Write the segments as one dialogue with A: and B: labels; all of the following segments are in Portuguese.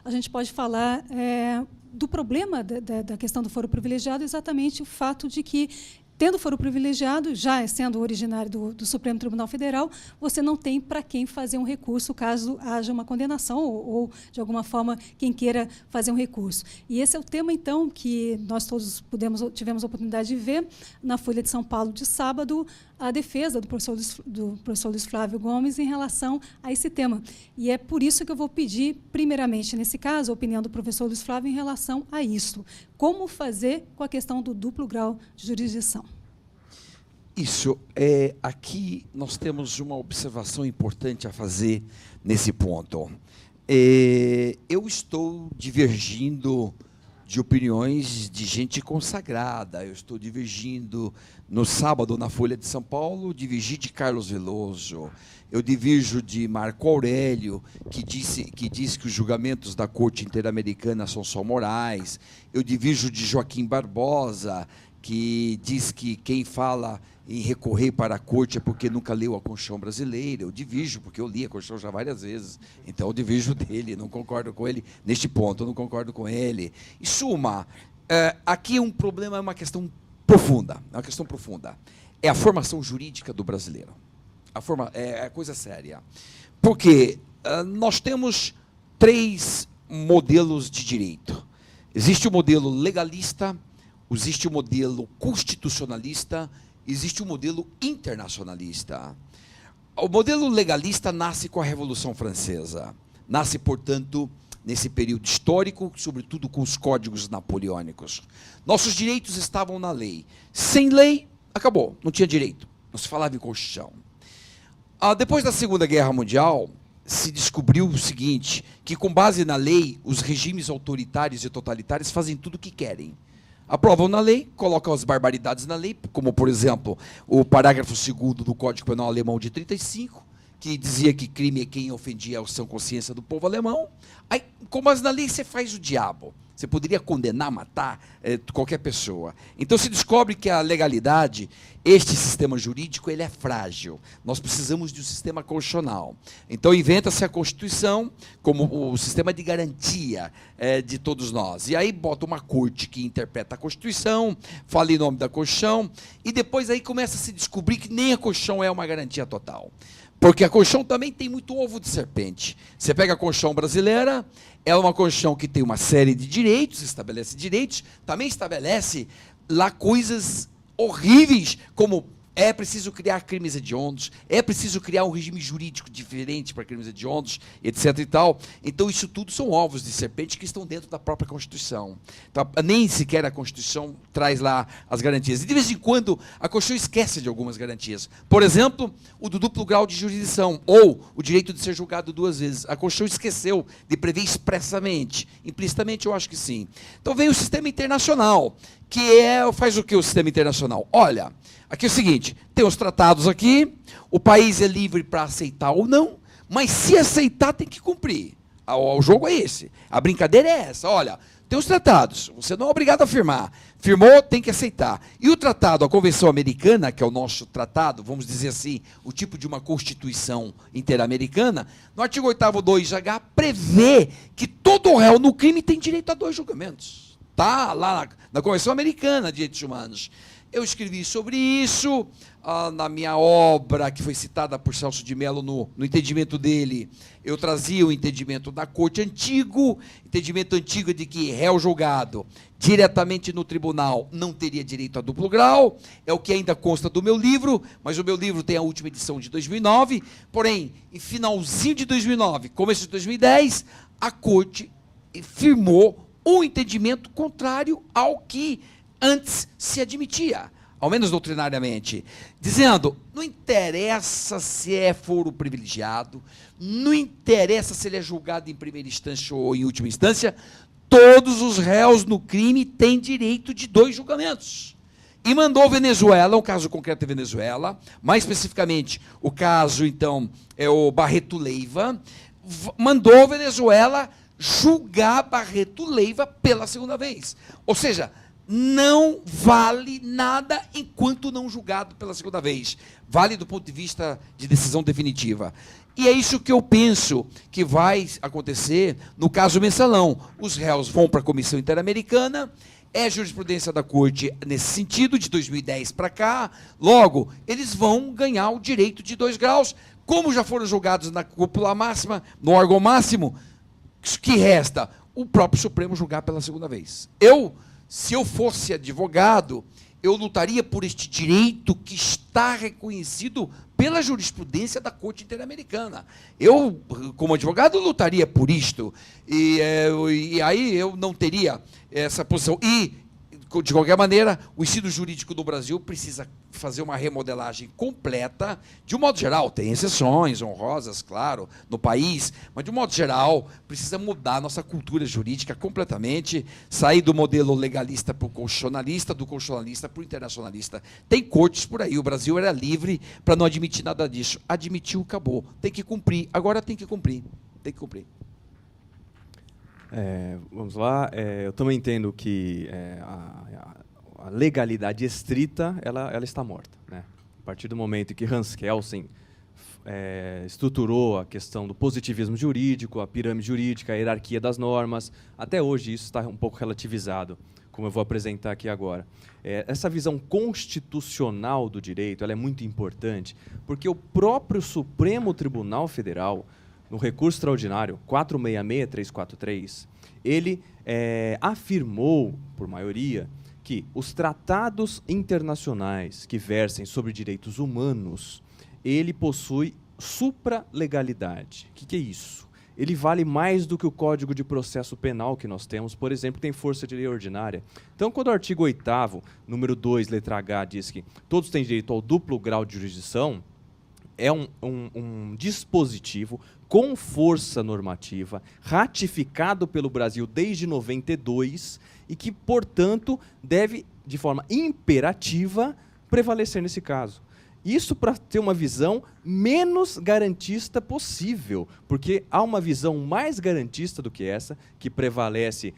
A: a gente pode falar do problema da questão do foro privilegiado, exatamente o fato de que, tendo foro privilegiado, já sendo originário do Supremo Tribunal Federal, você não tem para quem fazer um recurso caso haja uma condenação ou, de alguma forma, quem queira fazer um recurso. E esse é o tema, então, que nós todos tivemos a oportunidade de ver na Folha de São Paulo de sábado, a defesa do professor Luiz Flávio Gomes em relação a esse tema. E é por isso que eu vou pedir, primeiramente, nesse caso, a opinião do professor Luiz Flávio em relação a isso. Como fazer com a questão do duplo grau de jurisdição?
B: Isso. Aqui nós temos uma observação importante a fazer nesse ponto. Eu estou divergindo de opiniões de gente consagrada. Eu estou divergindo no sábado na Folha de São Paulo, divergi de Carlos Veloso. Eu divirjo de Marco Aurélio, que diz que os julgamentos da Corte Interamericana são só morais. Eu divirjo de Joaquim Barbosa, que diz que quem fala em recorrer para a Corte é porque nunca leu a Constituição brasileira. Eu divirjo, porque eu li a Constituição já várias vezes. Então, eu divirjo dele, não concordo com ele neste ponto, eu não concordo com ele. Em suma, aqui um problema, é uma questão profunda. É uma questão profunda. É a formação jurídica do brasileiro. É coisa séria. Porque nós temos 3 modelos de direito. Existe o modelo legalista, existe o modelo constitucionalista, existe o modelo internacionalista. O modelo legalista nasce com a Revolução Francesa. Nasce, portanto, nesse período histórico, sobretudo com os códigos napoleônicos. Nossos direitos estavam na lei. Sem lei, acabou, não tinha direito. Não se falava em Constituição. Depois da Segunda Guerra Mundial, se descobriu o seguinte, que com base na lei, os regimes autoritários e totalitários fazem tudo o que querem. Aprovam na lei, colocam as barbaridades na lei, como, por exemplo, o parágrafo 2º do Código Penal Alemão de 35, que dizia que crime é quem ofendia a sã consciência do povo alemão. Aí, com base na lei, você faz o diabo. Você poderia condenar, matar qualquer pessoa. Então, se descobre que a legalidade, este sistema jurídico, ele é frágil. Nós precisamos de um sistema constitucional. Então, inventa-se a Constituição como o sistema de garantia de todos nós. E aí, bota uma corte que interpreta a Constituição, fala em nome da Constituição, e depois aí começa a se descobrir que nem a Constituição é uma garantia total. Porque a Constituição também tem muito ovo de serpente. Você pega a Constituição brasileira, é uma Constituição que tem uma série de direitos, estabelece direitos, também estabelece lá coisas horríveis, como é preciso criar crimes hediondos, é preciso criar um regime jurídico diferente para crimes hediondos, etc. e tal. Então, isso tudo são ovos de serpente que estão dentro da própria Constituição. Então, nem sequer a Constituição traz lá as garantias. E, de vez em quando, a Constituição esquece de algumas garantias. Por exemplo, o do duplo grau de jurisdição, ou o direito de ser julgado 2 vezes. A Constituição esqueceu de prever expressamente. Implicitamente, eu acho que sim. Então, vem o sistema internacional, que faz o que o sistema internacional? Olha, aqui é o seguinte, tem os tratados aqui, o país é livre para aceitar ou não, mas se aceitar tem que cumprir. O jogo é esse, a brincadeira é essa. Olha, tem os tratados, você não é obrigado a firmar. Firmou, tem que aceitar. E o tratado, a Convenção Americana, que é o nosso tratado, vamos dizer assim, o tipo de uma Constituição interamericana, no artigo 8º 2H, prevê que todo réu no crime tem direito a 2 julgamentos. Está lá na Convenção Americana de Direitos Humanos. Eu escrevi sobre isso na minha obra, que foi citada por Celso de Mello no entendimento dele. Eu trazia o entendimento da Corte antigo, entendimento antigo de que réu julgado diretamente no tribunal não teria direito a duplo grau. É o que ainda consta do meu livro, mas o meu livro tem a última edição de 2009. Porém, em finalzinho de 2009, começo de 2010, a Corte firmou um entendimento contrário ao que antes se admitia, ao menos doutrinariamente, dizendo, não interessa se é foro privilegiado, não interessa se ele é julgado em primeira instância ou em última instância, todos os réus no crime têm direito de 2 julgamentos. E mandou Venezuela, o caso concreto é Venezuela, mais especificamente o caso, então, é o Barreto Leiva, mandou Venezuela julgar Barreto Leiva pela 2ª vez. Ou seja, não vale nada enquanto não julgado pela 2ª vez. Vale do ponto de vista de decisão definitiva. E é isso que eu penso que vai acontecer no caso Mensalão. Os réus vão para a Comissão Interamericana, é jurisprudência da Corte nesse sentido, de 2010 para cá. Logo, eles vão ganhar o direito de 2 graus, como já foram julgados na cúpula máxima, no órgão máximo. O que resta? O próprio Supremo julgar pela segunda vez. Se eu fosse advogado, eu lutaria por este direito que está reconhecido pela jurisprudência da Corte Interamericana. Eu, como advogado, lutaria por isto. E aí eu não teria essa posição. E, de qualquer maneira, o ensino jurídico do Brasil precisa fazer uma remodelagem completa. De um modo geral, tem exceções honrosas, claro, no país, mas, de um modo geral, precisa mudar a nossa cultura jurídica completamente, sair do modelo legalista para o constitucionalista, do constitucionalista para o internacionalista. Tem cortes por aí, o Brasil era livre para não admitir nada disso. Admitiu, acabou. Tem que cumprir. Agora tem que cumprir. Tem que cumprir.
C: Vamos lá. Eu também entendo que a legalidade estrita ela está morta, né? A partir do momento em que Hans Kelsen estruturou a questão do positivismo jurídico, a pirâmide jurídica, a hierarquia das normas, até hoje isso está um pouco relativizado, como eu vou apresentar aqui agora. Essa visão constitucional do direito ela é muito importante, porque o próprio Supremo Tribunal Federal, no recurso extraordinário 466343, ele afirmou, por maioria, que os tratados internacionais que versem sobre direitos humanos, ele possui supralegalidade. O que é isso? Ele vale mais do que o Código de Processo Penal que nós temos, por exemplo, que tem força de lei ordinária. Então, quando o artigo 8º, número 2, letra H, diz que todos têm direito ao duplo grau de jurisdição, é um dispositivo com força normativa, ratificado pelo Brasil desde 92 e que, portanto, deve, de forma imperativa, prevalecer nesse caso. Isso para ter uma visão menos garantista possível, porque há uma visão mais garantista do que essa, que prevalece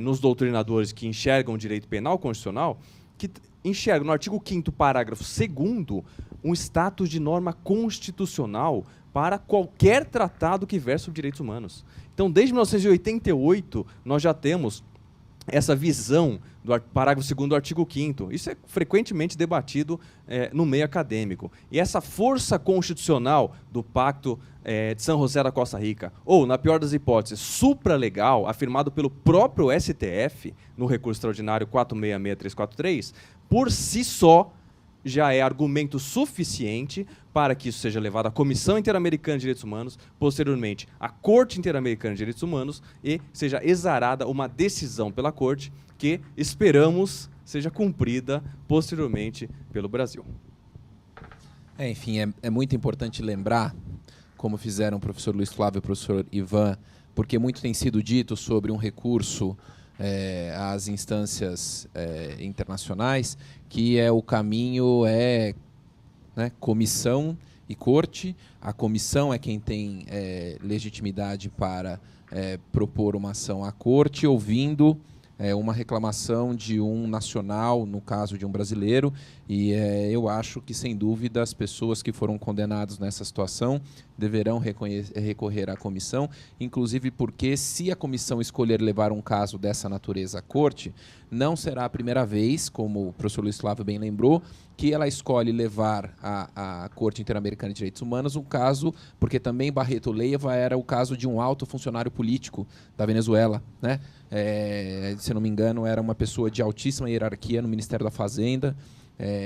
C: nos doutrinadores que enxergam o direito penal constitucional, que enxergam no artigo 5º, parágrafo 2º, um status de norma constitucional para qualquer tratado que verse sobre direitos humanos. Então, desde 1988, nós já temos essa visão do parágrafo 2º do artigo 5º. Isso é frequentemente debatido no meio acadêmico. E essa força constitucional do Pacto de São José da Costa Rica, ou, na pior das hipóteses, supralegal, afirmado pelo próprio STF, no recurso extraordinário 466343, por si só, já é argumento suficiente para que isso seja levado à Comissão Interamericana de Direitos Humanos, posteriormente à Corte Interamericana de Direitos Humanos, e seja exarada uma decisão pela Corte que esperamos seja cumprida posteriormente pelo Brasil.
D: Enfim, é muito importante lembrar, como fizeram o professor Luiz Flávio e o professor Ivan, porque muito tem sido dito sobre um recurso às instâncias internacionais, que o caminho comissão e corte. A comissão é quem tem legitimidade para propor uma ação à corte, ouvindo uma reclamação de um nacional, no caso de um brasileiro, e eu acho que, sem dúvida, as pessoas que foram condenadas nessa situação deverão recorrer à comissão, inclusive porque, se a comissão escolher levar um caso dessa natureza à corte, não será a primeira vez, como o professor Luiz Flávio bem lembrou, que ela escolhe levar à Corte Interamericana de Direitos Humanos um caso, porque também Barreto Leiva era o caso de um alto funcionário político da Venezuela, né? Se não me engano, era uma pessoa de altíssima hierarquia no Ministério da Fazenda.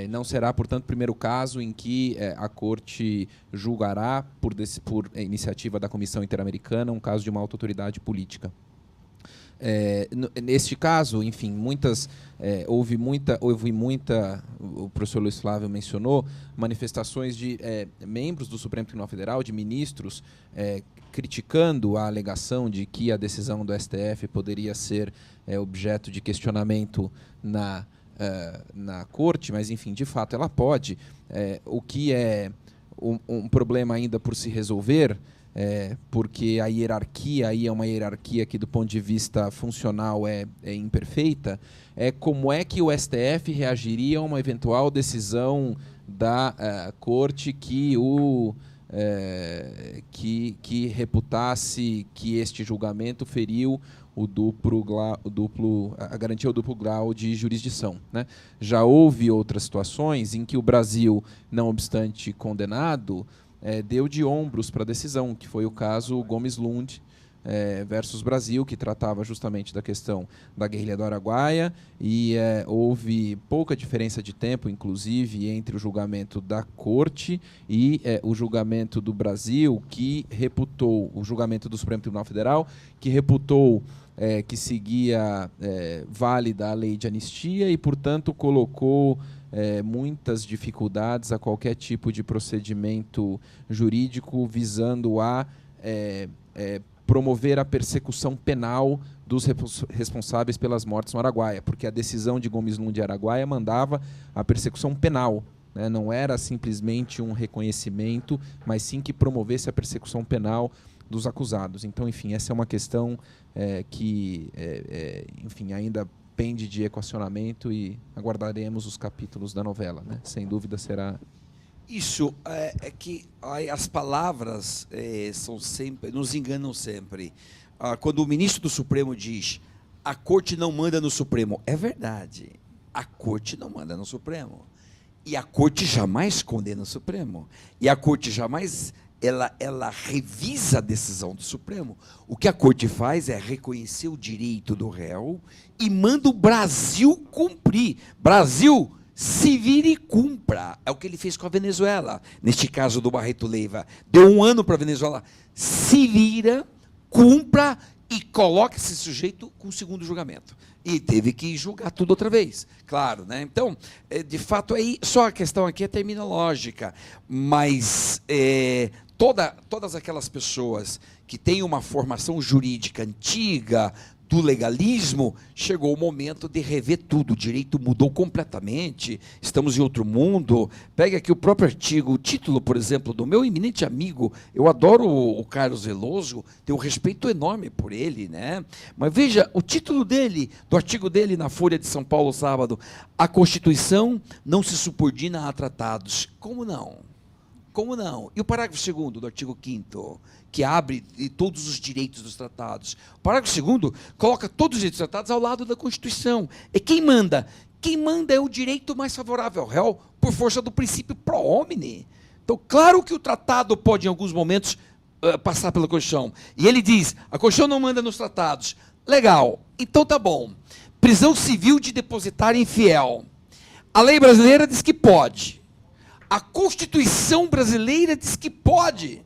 D: Não será, portanto, o primeiro caso em que a Corte julgará, por iniciativa da Comissão Interamericana, um caso de uma alta autoridade política. Neste caso, enfim, houve muita, o professor Luiz Flávio mencionou, manifestações de membros do Supremo Tribunal Federal, de ministros, criticando a alegação de que a decisão do STF poderia ser objeto de questionamento na Corte, mas, enfim, de fato ela pode. O que é um problema ainda por se resolver, porque a hierarquia aí é uma hierarquia que, do ponto de vista funcional, é imperfeita, como é que o STF reagiria a uma eventual decisão da Corte que que reputasse que este julgamento feriu a garantia ao duplo grau de jurisdição, né? Já houve outras situações em que o Brasil, não obstante condenado, deu de ombros para a decisão, que foi o caso Gomes Lund versus Brasil, que tratava justamente da questão da guerrilha do Araguaia, e houve pouca diferença de tempo, inclusive, entre o julgamento da Corte e o julgamento do Brasil, que reputou, o julgamento do Supremo Tribunal Federal, que reputou que seguia válida a lei de anistia e, portanto, colocou muitas dificuldades a qualquer tipo de procedimento jurídico visando a promover a persecução penal dos responsáveis pelas mortes no Araguaia, porque a decisão de Gomes Lund de Araguaia mandava a persecução penal, né? Não era simplesmente um reconhecimento, mas sim que promovesse a persecução penal dos acusados. Então, enfim, essa é uma questão que enfim, ainda pende de equacionamento e aguardaremos os capítulos da novela, né? Sem dúvida será...
B: Isso é que as palavras são sempre, nos enganam sempre. Quando o ministro do Supremo diz a Corte não manda no Supremo, é verdade, a Corte não manda no Supremo. E a Corte jamais condena o Supremo. E a Corte jamais ela revisa a decisão do Supremo. O que a Corte faz é reconhecer o direito do réu e manda o Brasil cumprir. Brasil, se vire e cumpra. É o que ele fez com a Venezuela. Neste caso do Barreto Leiva. Deu 1 ano para a Venezuela. Se vira, cumpra e coloque esse sujeito com o segundo julgamento. E teve que julgar tudo outra vez. Claro, né? Então, de fato, aí só a questão aqui é terminológica. Mas todas aquelas pessoas que têm uma formação jurídica antiga, do legalismo, chegou o momento de rever tudo. O direito mudou completamente, estamos em outro mundo. Pega aqui o próprio artigo, o título, por exemplo, do meu eminente amigo, eu adoro o Carlos Veloso, tenho um respeito enorme por ele, né? Mas veja, o título dele, do artigo dele na Folha de São Paulo, sábado: a Constituição não se subordina a tratados. Como não? Como não? E o parágrafo 2º do artigo 5º, que abre todos os direitos dos tratados. O parágrafo 2º coloca todos os direitos dos tratados ao lado da Constituição. E quem manda? Quem manda é o direito mais favorável ao réu, por força do princípio pro homine. Então, claro que o tratado pode, em alguns momentos, passar pela Constituição. E ele diz, a Constituição não manda nos tratados. Legal, então tá bom. Prisão civil de depositário infiel. A lei brasileira diz que pode. A Constituição brasileira diz que pode.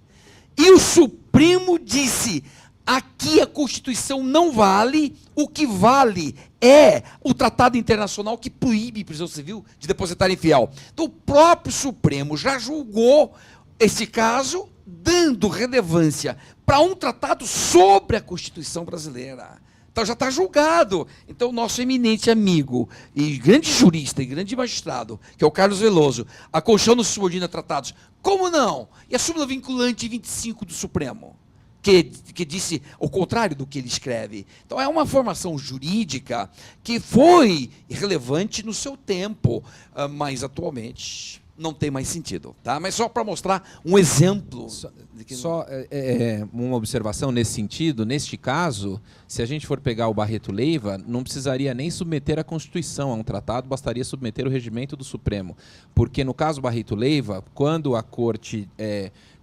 B: E o Supremo disse, aqui a Constituição não vale, o que vale é o Tratado Internacional que proíbe prisão civil de depositário infiel. Então o próprio Supremo já julgou esse caso, dando relevância para um tratado sobre a Constituição brasileira. Então já está julgado. Então o nosso eminente amigo e grande jurista e grande magistrado, que é o Carlos Veloso, a Constituição não se subordina a tratados. Como não? E a súmula vinculante 25 do Supremo, que disse o contrário do que ele escreve. Então é uma formação jurídica que foi relevante no seu tempo, mas atualmente não tem mais sentido, tá? Mas só para mostrar um exemplo.
D: Só uma observação nesse sentido. Neste caso, se a gente for pegar o Barreto Leiva, não precisaria nem submeter a Constituição a um tratado, bastaria submeter o regimento do Supremo. Porque no caso Barreto Leiva, quando a Corte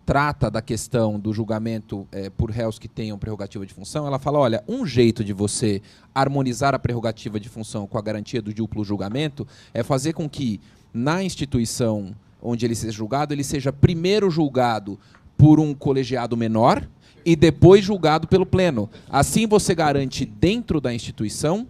D: trata da questão do julgamento por réus que tenham prerrogativa de função, ela fala, olha, um jeito de você harmonizar a prerrogativa de função com a garantia do duplo julgamento é fazer com que na instituição onde ele seja julgado, ele seja primeiro julgado por um colegiado menor e depois julgado pelo pleno. Assim você garante dentro da instituição,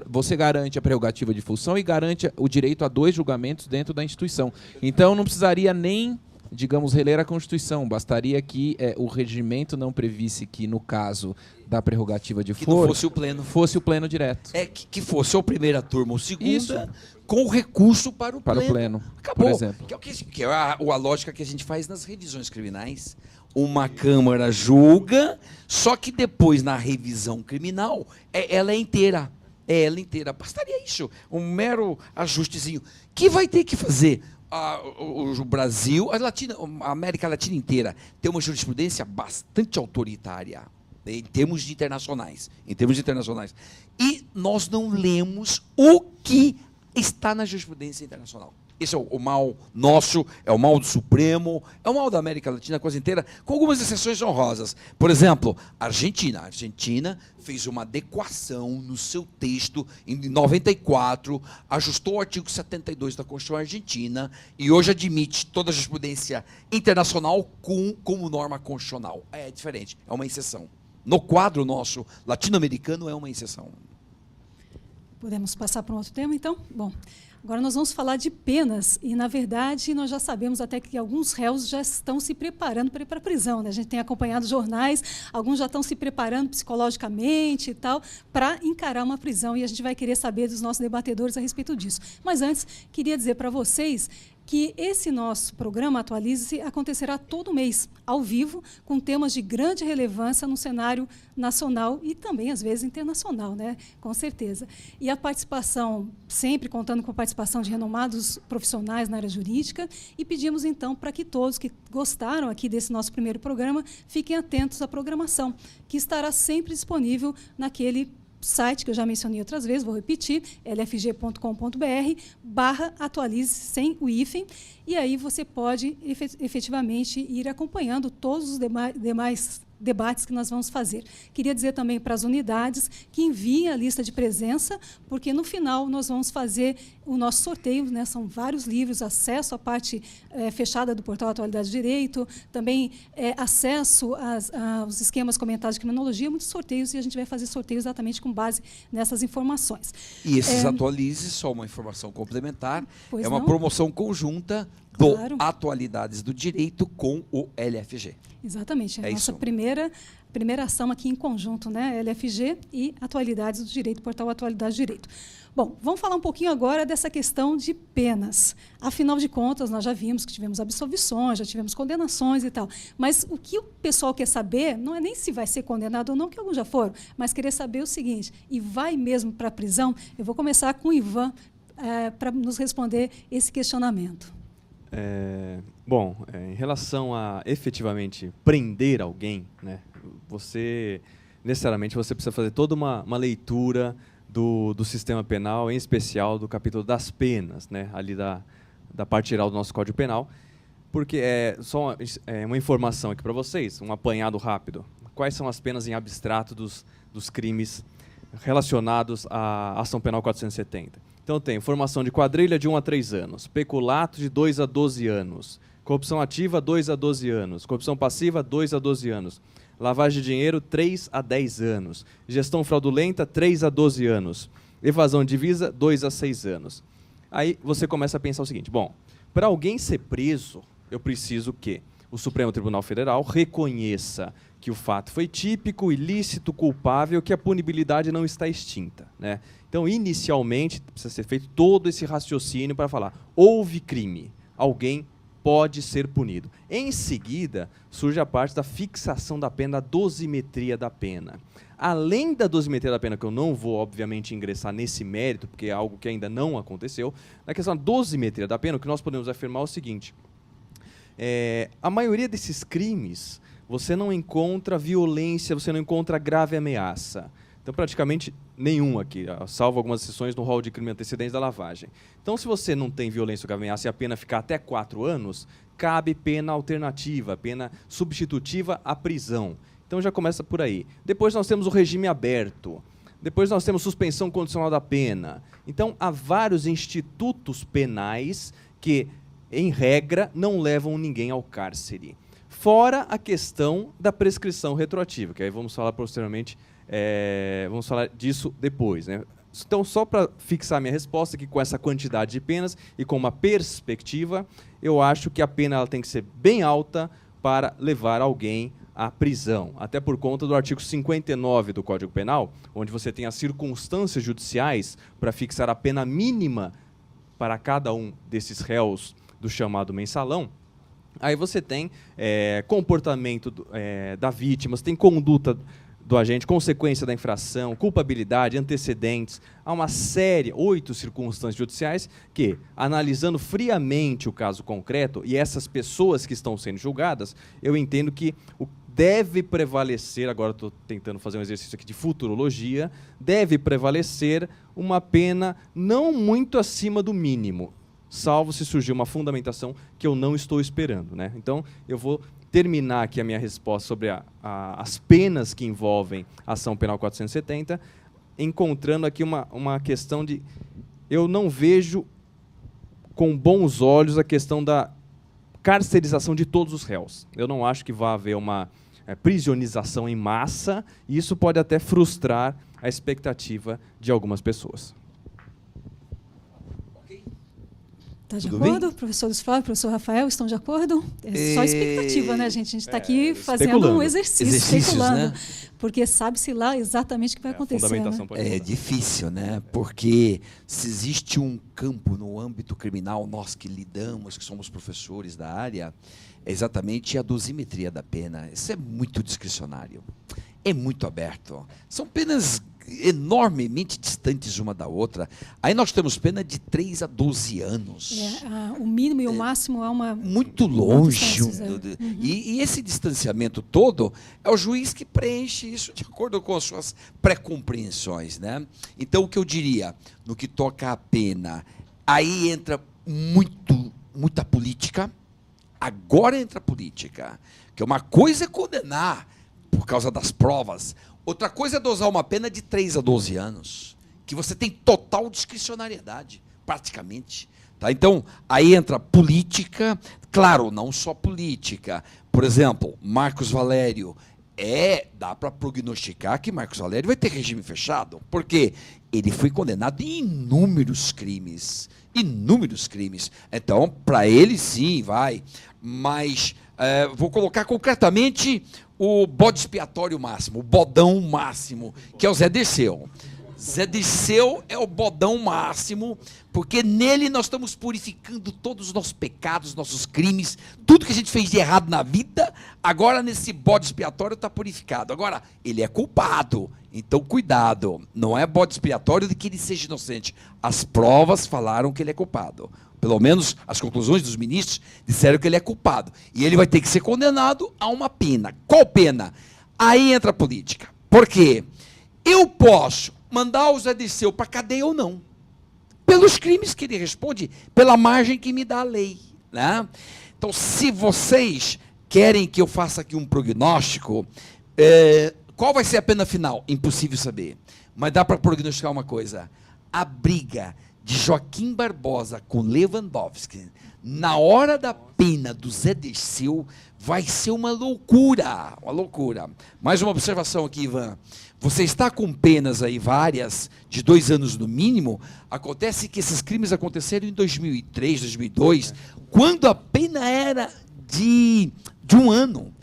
D: você garante a prerrogativa de função e garante o direito a 2 julgamentos dentro da instituição. Então não precisaria nem, digamos, reler a Constituição, bastaria que o regimento não previsse que, no caso da prerrogativa de foro,
B: não fosse o pleno.
D: Fosse o pleno direto.
B: Que fosse ou primeira turma ou segunda, isso, com o recurso para o pleno. Acabou.
D: Por exemplo.
B: Que é a lógica que a gente faz nas revisões criminais. Uma Câmara julga, só que depois, na revisão criminal, ela é inteira. Ela inteira. Bastaria isso, um mero ajustezinho. Que vai ter que fazer o Brasil, a América Latina inteira, tem uma jurisprudência bastante autoritária em termos internacionais. E nós não lemos o que está na jurisprudência internacional. Esse é o mal nosso, é o mal do Supremo, é o mal da América Latina quase inteira, com algumas exceções honrosas. Por exemplo, a Argentina fez uma adequação no seu texto em 94, ajustou o artigo 72 da Constituição Argentina e hoje admite toda a jurisprudência internacional como norma constitucional. É diferente, é uma exceção. No quadro nosso latino-americano é uma exceção.
A: Podemos passar para um outro tema, então? Bom, agora nós vamos falar de penas e, na verdade, nós já sabemos até que alguns réus já estão se preparando para ir para a prisão, né? A gente tem acompanhado jornais, alguns já estão se preparando psicologicamente e tal para encarar uma prisão, e a gente vai querer saber dos nossos debatedores a respeito disso. Mas antes, queria dizer para vocês que esse nosso programa Atualize-se acontecerá todo mês, ao vivo, com temas de grande relevância no cenário nacional e também, às vezes, internacional, né? Com certeza. E a participação, sempre contando com a participação de renomados profissionais na área jurídica, e pedimos, então, para que todos que gostaram aqui desse nosso primeiro programa fiquem atentos à programação, que estará sempre disponível naquele site que eu já mencionei outras vezes, vou repetir, lfg.com.br/atualize sem o hífen, e aí você pode efetivamente ir acompanhando todos os demais debates que nós vamos fazer. Queria dizer também para as unidades que enviem a lista de presença, porque no final nós vamos fazer o nosso sorteio, né? São vários livros, acesso à parte fechada do portal Atualidade do Direito, também acesso aos esquemas comentados de criminologia, muitos sorteios, e a gente vai fazer sorteio exatamente com base nessas informações.
B: E esses Atualize, só uma informação complementar,
A: Pois
B: é uma
A: não?
B: promoção conjunta do
A: Claro.
B: Atualidades do Direito com o LFG.
A: Exatamente, a
B: É
A: nossa
B: isso.
A: primeira ação aqui em conjunto, né? LFG e Atualidades do Direito, portal Atualidades do Direito. Bom, vamos falar um pouquinho agora dessa questão de penas. Afinal de contas, nós já vimos que tivemos absolvições, já tivemos condenações e tal. Mas o que o pessoal quer saber não é nem se vai ser condenado ou não, que alguns já foram, mas querer saber o seguinte, e vai mesmo para a prisão? Eu vou começar com o Ivan para nos responder esse questionamento.
C: Em relação a efetivamente prender alguém, né, necessariamente você precisa fazer toda uma leitura do sistema penal, em especial do capítulo das penas, né, ali da parte geral do nosso Código Penal, porque só uma informação aqui para vocês, um apanhado rápido. Quais são as penas em abstrato dos crimes relacionados à Ação Penal 470? Então tem formação de quadrilha de 1 a 3 anos, peculato de 2 a 12 anos, corrupção ativa 2 a 12 anos, corrupção passiva 2 a 12 anos, lavagem de dinheiro 3 a 10 anos, gestão fraudulenta 3 a 12 anos, evasão de divisa 2 a 6 anos. Aí você começa a pensar o seguinte, bom, para alguém ser preso, eu preciso que o Supremo Tribunal Federal reconheça que o fato foi típico, ilícito, culpável, que a punibilidade não está extinta, né? Então, inicialmente, precisa ser feito todo esse raciocínio para falar, houve crime, alguém pode ser punido. Em seguida, surge a parte da fixação da pena, da dosimetria da pena. Além da dosimetria da pena, que eu não vou, obviamente, ingressar nesse mérito, porque é algo que ainda não aconteceu, na questão da dosimetria da pena, o que nós podemos afirmar é o seguinte, a maioria desses crimes, você não encontra violência, você não encontra grave ameaça. Então, praticamente nenhum aqui, salvo algumas exceções no rol de crime antecedentes da lavagem. Então, se você não tem violência ou grave ameaça e a pena ficar até 4 anos, cabe pena alternativa, pena substitutiva à prisão. Então, já começa por aí. Depois nós temos o regime aberto. Depois nós temos suspensão condicional da pena. Então, há vários institutos penais que, em regra, não levam ninguém ao cárcere. Fora a questão da prescrição retroativa, que aí vamos falar posteriormente, vamos falar disso depois, né? Então, só para fixar minha resposta, que com essa quantidade de penas e com uma perspectiva, eu acho que a pena ela tem que ser bem alta para levar alguém à prisão. Até por conta do artigo 59 do Código Penal, onde você tem as circunstâncias judiciais para fixar a pena mínima para cada um desses réus do chamado mensalão. Aí você tem comportamento da vítima, você tem conduta do agente, consequência da infração, culpabilidade, antecedentes. Há uma série, 8 circunstâncias judiciais que, analisando friamente o caso concreto e essas pessoas que estão sendo julgadas, eu entendo que o deve prevalecer, agora estou tentando fazer um exercício aqui de futurologia, deve prevalecer uma pena não muito acima do mínimo, salvo se surgir uma fundamentação que eu não estou esperando, né? Então, eu vou terminar aqui a minha resposta sobre as penas que envolvem a ação penal 470, encontrando aqui uma questão de... Eu não vejo com bons olhos a questão da carcerização de todos os réus. Eu não acho que vá haver uma prisionização em massa, e isso pode até frustrar a expectativa de algumas pessoas.
A: Está de
B: Tudo
A: acordo?
B: bem?
A: Professor Luiz Flávio, professor Rafael, estão de acordo? É só expectativa, né, gente? A gente está aqui fazendo
C: especulando.
A: um exercício,
B: Exercícios,
A: especulando.
B: né?
A: Porque sabe-se lá exatamente o que vai
C: A
A: acontecer.
C: fundamentação
A: Né?
C: pode
B: É
C: mudar.
B: difícil, né? Porque se existe um campo no âmbito criminal, nós que lidamos, que somos professores da área, é exatamente a dosimetria da pena. Isso é muito discricionário, é muito aberto. São penas enormemente distantes uma da outra. Aí nós temos pena de 3 a 12 anos.
A: O mínimo e o máximo há uma...
B: Muito longe.
A: distâncias,
B: E esse distanciamento todo é o juiz que preenche isso de acordo com as suas pré-compreensões, né? Então, o que eu diria, no que toca à pena, aí entra muita política. Agora entra a política, que uma coisa é condenar por causa das provas, outra coisa é dosar uma pena de 3 a 12 anos, que você tem total discricionariedade, praticamente. Tá? Então, aí entra política, claro, não só política. Por exemplo, Marcos Valério, dá para prognosticar que Marcos Valério vai ter regime fechado, porque ele foi condenado em inúmeros crimes. Inúmeros crimes. Então, para ele, sim, vai. Mas vou colocar concretamente o bode expiatório máximo, o bodão máximo, que é o Zé Dirceu. Zé Dirceu é o bodão máximo, porque nele nós estamos purificando todos os nossos pecados, nossos crimes, tudo que a gente fez de errado na vida, agora nesse bode expiatório está purificado. Agora, ele é culpado, então cuidado, não é bode expiatório de que ele seja inocente. As provas falaram que ele é culpado. Pelo menos as conclusões dos ministros disseram que ele é culpado. E ele vai ter que ser condenado a uma pena. Qual pena? Aí entra a política. Por quê? Eu posso mandar o Zé Dirceu para a cadeia ou não. Pelos crimes que ele responde, pela margem que me dá a lei. Né? Então, se vocês querem que eu faça aqui um prognóstico, qual vai ser a pena final? Impossível saber. Mas dá para prognosticar uma coisa. A briga de Joaquim Barbosa com Lewandowski, na hora da pena do Zé Dirceu, vai ser uma loucura, uma loucura. Mais uma observação aqui, Ivan. Você está com penas aí várias, de 2 anos no mínimo. Acontece que esses crimes aconteceram em 2003, 2002, quando a pena era de 1 ano.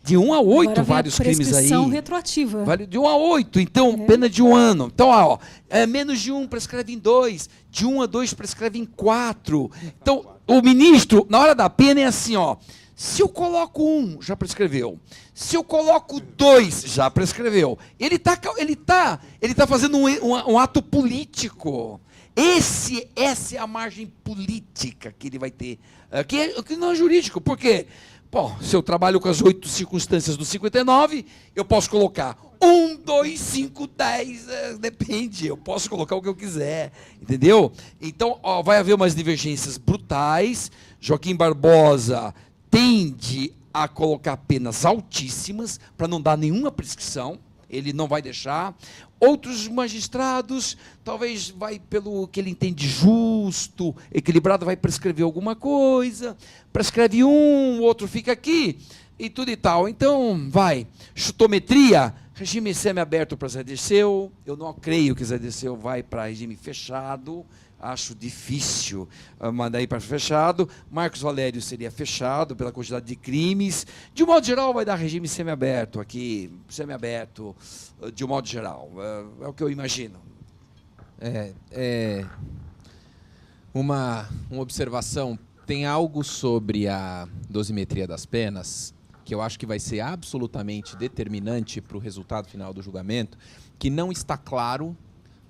B: De 1 a 8,
A: Agora
B: vários
A: vem a
B: crimes aí.
A: prescrição retroativa.
B: De 1 a 8, então, pena de 1 ano. Então, menos de 1 prescreve em 2, de 1 a 2 prescreve em 4. Então, o ministro, na hora da pena, é assim, se eu coloco 1, já prescreveu. Se eu coloco 2, já prescreveu. Ele tá fazendo um ato político. Essa é a margem política que ele vai ter, que não é jurídico. Por quê? Bom, se eu trabalho com as 8 circunstâncias do 59, eu posso colocar 1, 2, 5, 10, depende, eu posso colocar o que eu quiser, entendeu? Então, vai haver umas divergências brutais. Joaquim Barbosa tende a colocar penas altíssimas para não dar nenhuma prescrição, ele não vai deixar. Outros magistrados, talvez vai pelo que ele entende justo, equilibrado, vai prescrever alguma coisa, prescreve o outro fica aqui, e tudo e tal. Então, chutometria, regime semiaberto para Zé Dirceu. Eu não creio que Zé Dirceu vai para regime fechado, acho difícil mandar ir para fechado. Marcos Valério seria fechado pela quantidade de crimes. De um modo geral, vai dar regime semiaberto aqui, semiaberto, de um modo geral. É o que eu imagino.
D: Uma observação. Tem algo sobre a dosimetria das penas que eu acho que vai ser absolutamente determinante para o resultado final do julgamento, que não está claro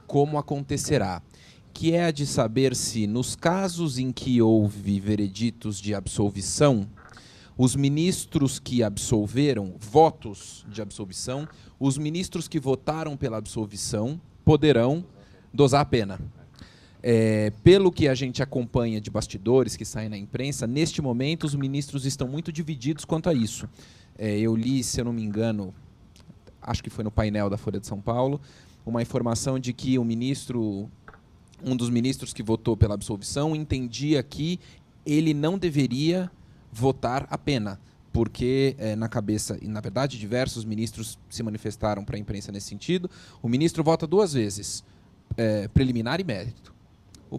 D: como acontecerá, que é a de saber se, nos casos em que houve vereditos de absolvição, os ministros que absolveram, votos de absolvição, os ministros que votaram pela absolvição poderão dosar a pena. Pelo que a gente acompanha de bastidores que saem na imprensa, neste momento os ministros estão muito divididos quanto a isso. Eu li, se eu não me engano, acho que foi no painel da Folha de São Paulo, uma informação de que um dos ministros que votou pela absolvição entendia que ele não deveria votar a pena, porque na cabeça, e na verdade diversos ministros se manifestaram para a imprensa nesse sentido, o ministro vota 2 vezes, preliminar e mérito. O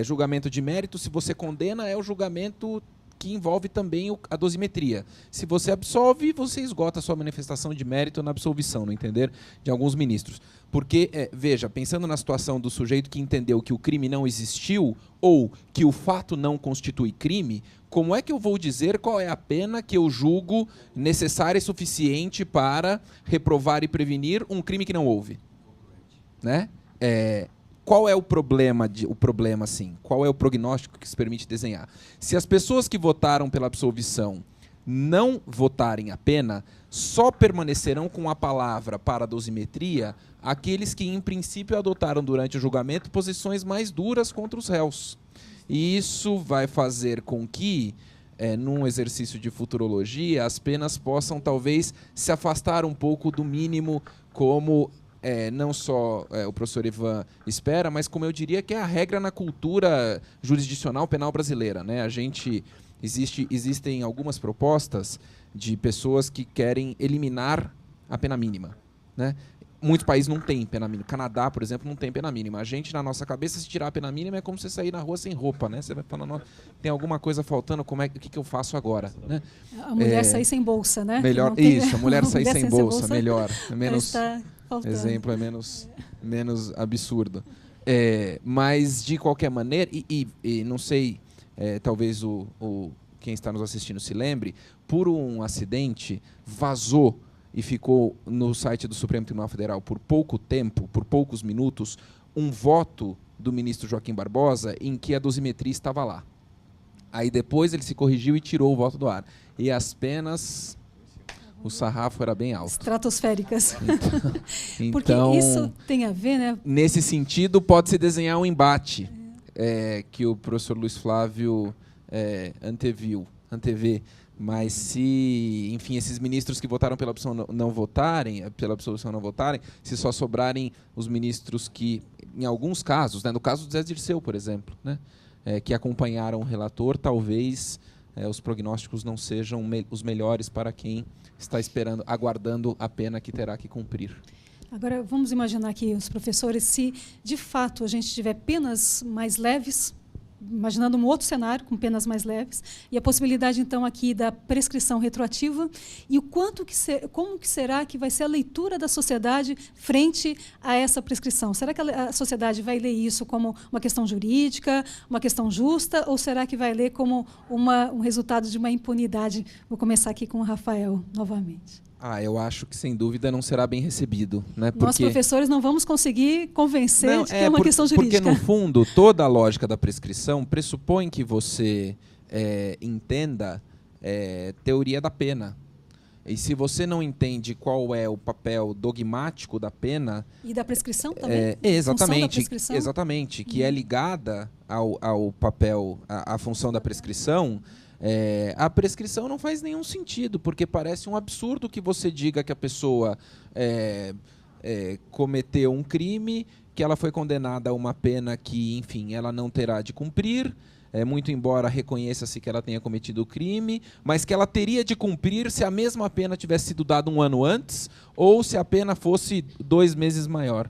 D: julgamento de mérito, se você condena, é o julgamento que envolve também a dosimetria. Se você absolve, você esgota a sua manifestação de mérito na absolvição, no entender de alguns ministros. Porque, veja, pensando na situação do sujeito que entendeu que o crime não existiu ou que o fato não constitui crime, como é que eu vou dizer qual é a pena que eu julgo necessária e suficiente para reprovar e prevenir um crime que não houve? Né? Qual é o problema, assim? Qual é o prognóstico que se permite desenhar? Se as pessoas que votaram pela absolvição não votarem a pena, só permanecerão com a palavra para a dosimetria aqueles que, em princípio, adotaram durante o julgamento posições mais duras contra os réus. E isso vai fazer com que, num exercício de futurologia, as penas possam, talvez, se afastar um pouco do mínimo como... não só o professor Ivan espera, mas como eu diria que é a regra na cultura jurisdicional penal brasileira. Né? Existem algumas propostas de pessoas que querem eliminar a pena mínima. Né? Muitos países não têm pena mínima. Canadá, por exemplo, não tem pena mínima. A gente, na nossa cabeça, se tirar a pena mínima é como você sair na rua sem roupa. Né? Você vai falando, tem alguma coisa faltando, o que eu faço agora? Né?
A: A mulher sair sem bolsa, né?
D: Melhor, isso, a mulher sair sem bolsa, melhor.
A: Menos...
D: Exemplo é menos absurdo. Mas, de qualquer maneira, e não sei, talvez quem está nos assistindo se lembre, por um acidente, vazou e ficou no site do Supremo Tribunal Federal por pouco tempo, por poucos minutos, um voto do ministro Joaquim Barbosa em que a dosimetria estava lá. Aí depois ele se corrigiu e tirou o voto do ar. E as penas... O sarrafo era bem alto.
A: Estratosféricas. Porque
D: Então,
A: isso tem a ver, né?
D: Nesse sentido, pode-se desenhar um embate que o professor Luiz Flávio antevê. Mas se, enfim, esses ministros que votaram pela opção não votarem, se só sobrarem os ministros que, em alguns casos, né, no caso do Zé Dirceu, por exemplo, né, que acompanharam o relator, talvez os prognósticos não sejam os melhores para quem está aguardando a pena que terá que cumprir.
A: Agora, vamos imaginar aqui, os professores, se de fato a gente tiver penas mais leves, imaginando um outro cenário com penas mais leves, e a possibilidade, então, aqui da prescrição retroativa, e como que será que vai ser a leitura da sociedade frente a essa prescrição? Será que a sociedade vai ler isso como uma questão jurídica, uma questão justa, ou será que vai ler como um resultado de uma impunidade? Vou começar aqui com o Rafael, novamente.
D: Eu acho que, sem dúvida, não será bem recebido. Né? Porque...
A: Nós, professores, não vamos conseguir convencer de que é uma questão jurídica.
D: Porque, no fundo, toda a lógica da prescrição pressupõe que você entenda teoria da pena. E se você não entende qual é o papel dogmático da pena...
A: E da prescrição também?
D: Exatamente, que é ligada ao papel, à função da prescrição... a prescrição não faz nenhum sentido, porque parece um absurdo que você diga que a pessoa cometeu um crime, que ela foi condenada a uma pena que, enfim, ela não terá de cumprir, muito embora reconheça-se que ela tenha cometido o crime, mas que ela teria de cumprir se a mesma pena tivesse sido dada 1 ano antes ou se a pena fosse 2 meses maior.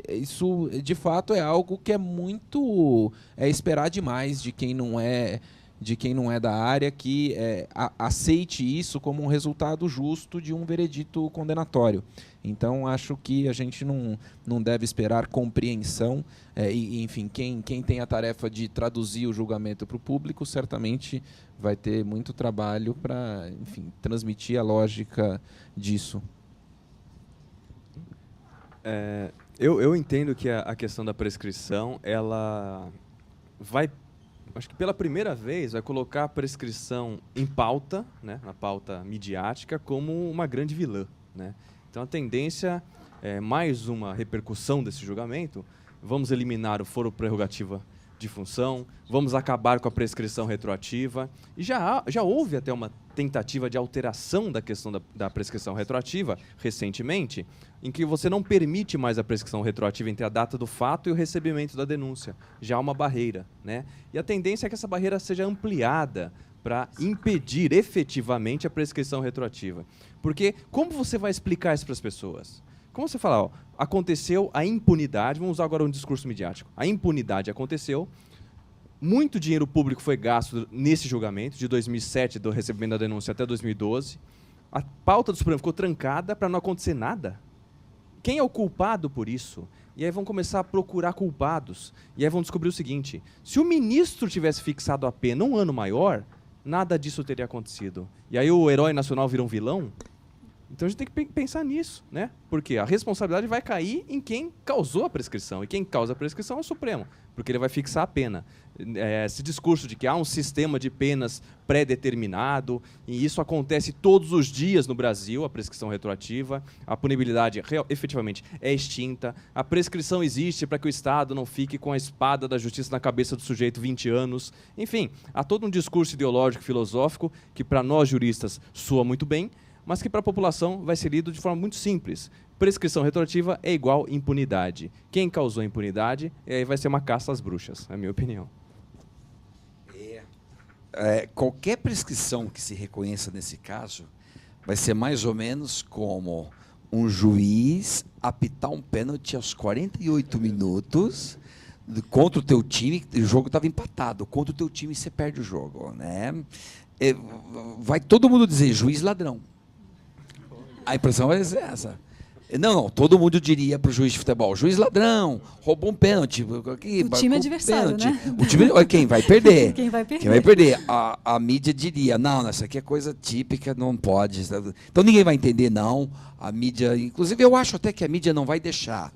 D: Isso, de fato, é algo que é muito esperar demais de quem não é de quem não é da área que aceite isso como um resultado justo de um veredito condenatório. Então, acho que a gente não deve esperar compreensão. Enfim, quem tem a tarefa de traduzir o julgamento para o público, certamente vai ter muito trabalho para, enfim, transmitir a lógica disso.
C: Eu entendo que a questão da prescrição, ela vai, acho que pela primeira vez, vai colocar a prescrição em pauta, né, na pauta midiática, como uma grande vilã, né? Então, a tendência é mais uma repercussão desse julgamento. Vamos eliminar o foro prerrogativa de função, vamos acabar com a prescrição retroativa. E já houve até uma tentativa de alteração da questão da prescrição retroativa, recentemente, em que você não permite mais a prescrição retroativa entre a data do fato e o recebimento da denúncia. Já há uma barreira, né? E a tendência é que essa barreira seja ampliada para impedir efetivamente a prescrição retroativa. Porque como você vai explicar isso para as pessoas? Como você fala, ó, aconteceu a impunidade, vamos usar agora um discurso midiático. A impunidade aconteceu, muito dinheiro público foi gasto nesse julgamento, de 2007, do recebimento da denúncia, até 2012. A pauta do Supremo ficou trancada para não acontecer nada. Quem é o culpado por isso? E aí vão começar a procurar culpados. E aí vão descobrir o seguinte, se o ministro tivesse fixado a pena um ano maior, nada disso teria acontecido. E aí o herói nacional vira um vilão? Então a gente tem que pensar nisso, né? Porque a responsabilidade vai cair em quem causou a prescrição. E quem causa a prescrição é o Supremo, porque ele vai fixar a pena. Esse discurso de que há um sistema de penas pré-determinado, e isso acontece todos os dias no Brasil, a prescrição retroativa, a punibilidade efetivamente é extinta, a prescrição existe para que o Estado não fique com a espada da justiça na cabeça do sujeito 20 anos. Enfim, há todo um discurso ideológico, filosófico, que para nós juristas soa muito bem, mas que para a população vai ser lido de forma muito simples. Prescrição retroativa é igual impunidade. Quem causou a impunidade vai ser uma caça às bruxas, é a minha opinião.
B: Qualquer prescrição que se reconheça nesse caso vai ser mais ou menos como um juiz apitar um pênalti aos 48 minutos contra o teu time, o jogo estava empatado, contra o teu time você perde o jogo, né? Vai todo mundo dizer, juiz ladrão. A impressão vai ser essa. Não, todo mundo diria para o juiz de futebol, juiz ladrão, roubou um pênalti.
A: O time adversário,
B: pênalti.
A: né?
B: O time, quem vai perder?
A: Quem vai perder?
B: Quem vai perder? A mídia diria, não, essa aqui é coisa típica, não pode. Então ninguém vai entender, não. A mídia, inclusive eu acho até que a mídia não vai deixar.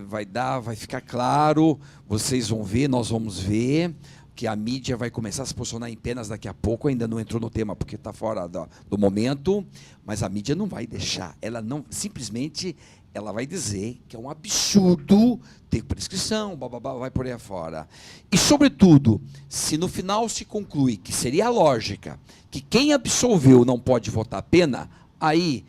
B: Vai ficar claro, vocês vão ver, nós vamos ver, que a mídia vai começar a se posicionar em penas daqui a pouco, ainda não entrou no tema porque está fora do momento, mas a mídia não vai deixar, ela não, simplesmente, ela vai dizer que é um absurdo ter prescrição, bababá, vai por aí afora. E, sobretudo, se no final se conclui que seria a lógica, que quem absolveu não pode votar a pena, aí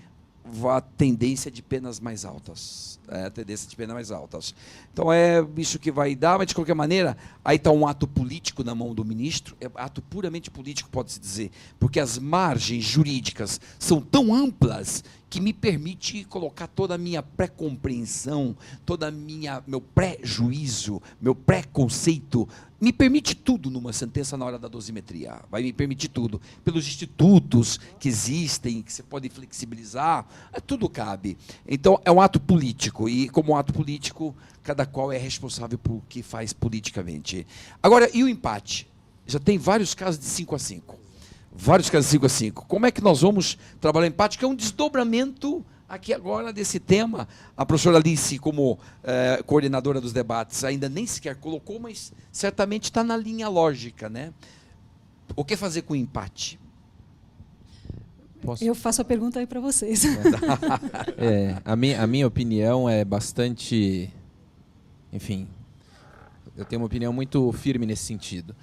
B: a tendência de penas mais altas. A tendência de penas mais altas. Então, é isso que vai dar, mas, de qualquer maneira, aí está um ato político na mão do ministro, é ato puramente político, pode-se dizer, porque as margens jurídicas são tão amplas que me permite colocar toda a minha pré-compreensão, meu pré-juízo, meu pré-conceito, me permite tudo numa sentença na hora da dosimetria, vai me permitir tudo, pelos institutos que existem, que você pode flexibilizar, tudo cabe. Então, é um ato político, e como um ato político, cada qual é responsável por que faz politicamente. Agora, e o empate? Já tem vários casos de 5-5. Vários casos de 5-5. Como é que nós vamos trabalhar o empate? Que é um desdobramento aqui agora desse tema. A professora Alice, como coordenadora dos debates, ainda nem sequer colocou, mas certamente está na linha lógica, né? O que fazer com o empate?
D: Posso?
A: Eu faço a pergunta aí para vocês.
D: A minha opinião é bastante... Enfim, eu tenho uma opinião muito firme nesse sentido.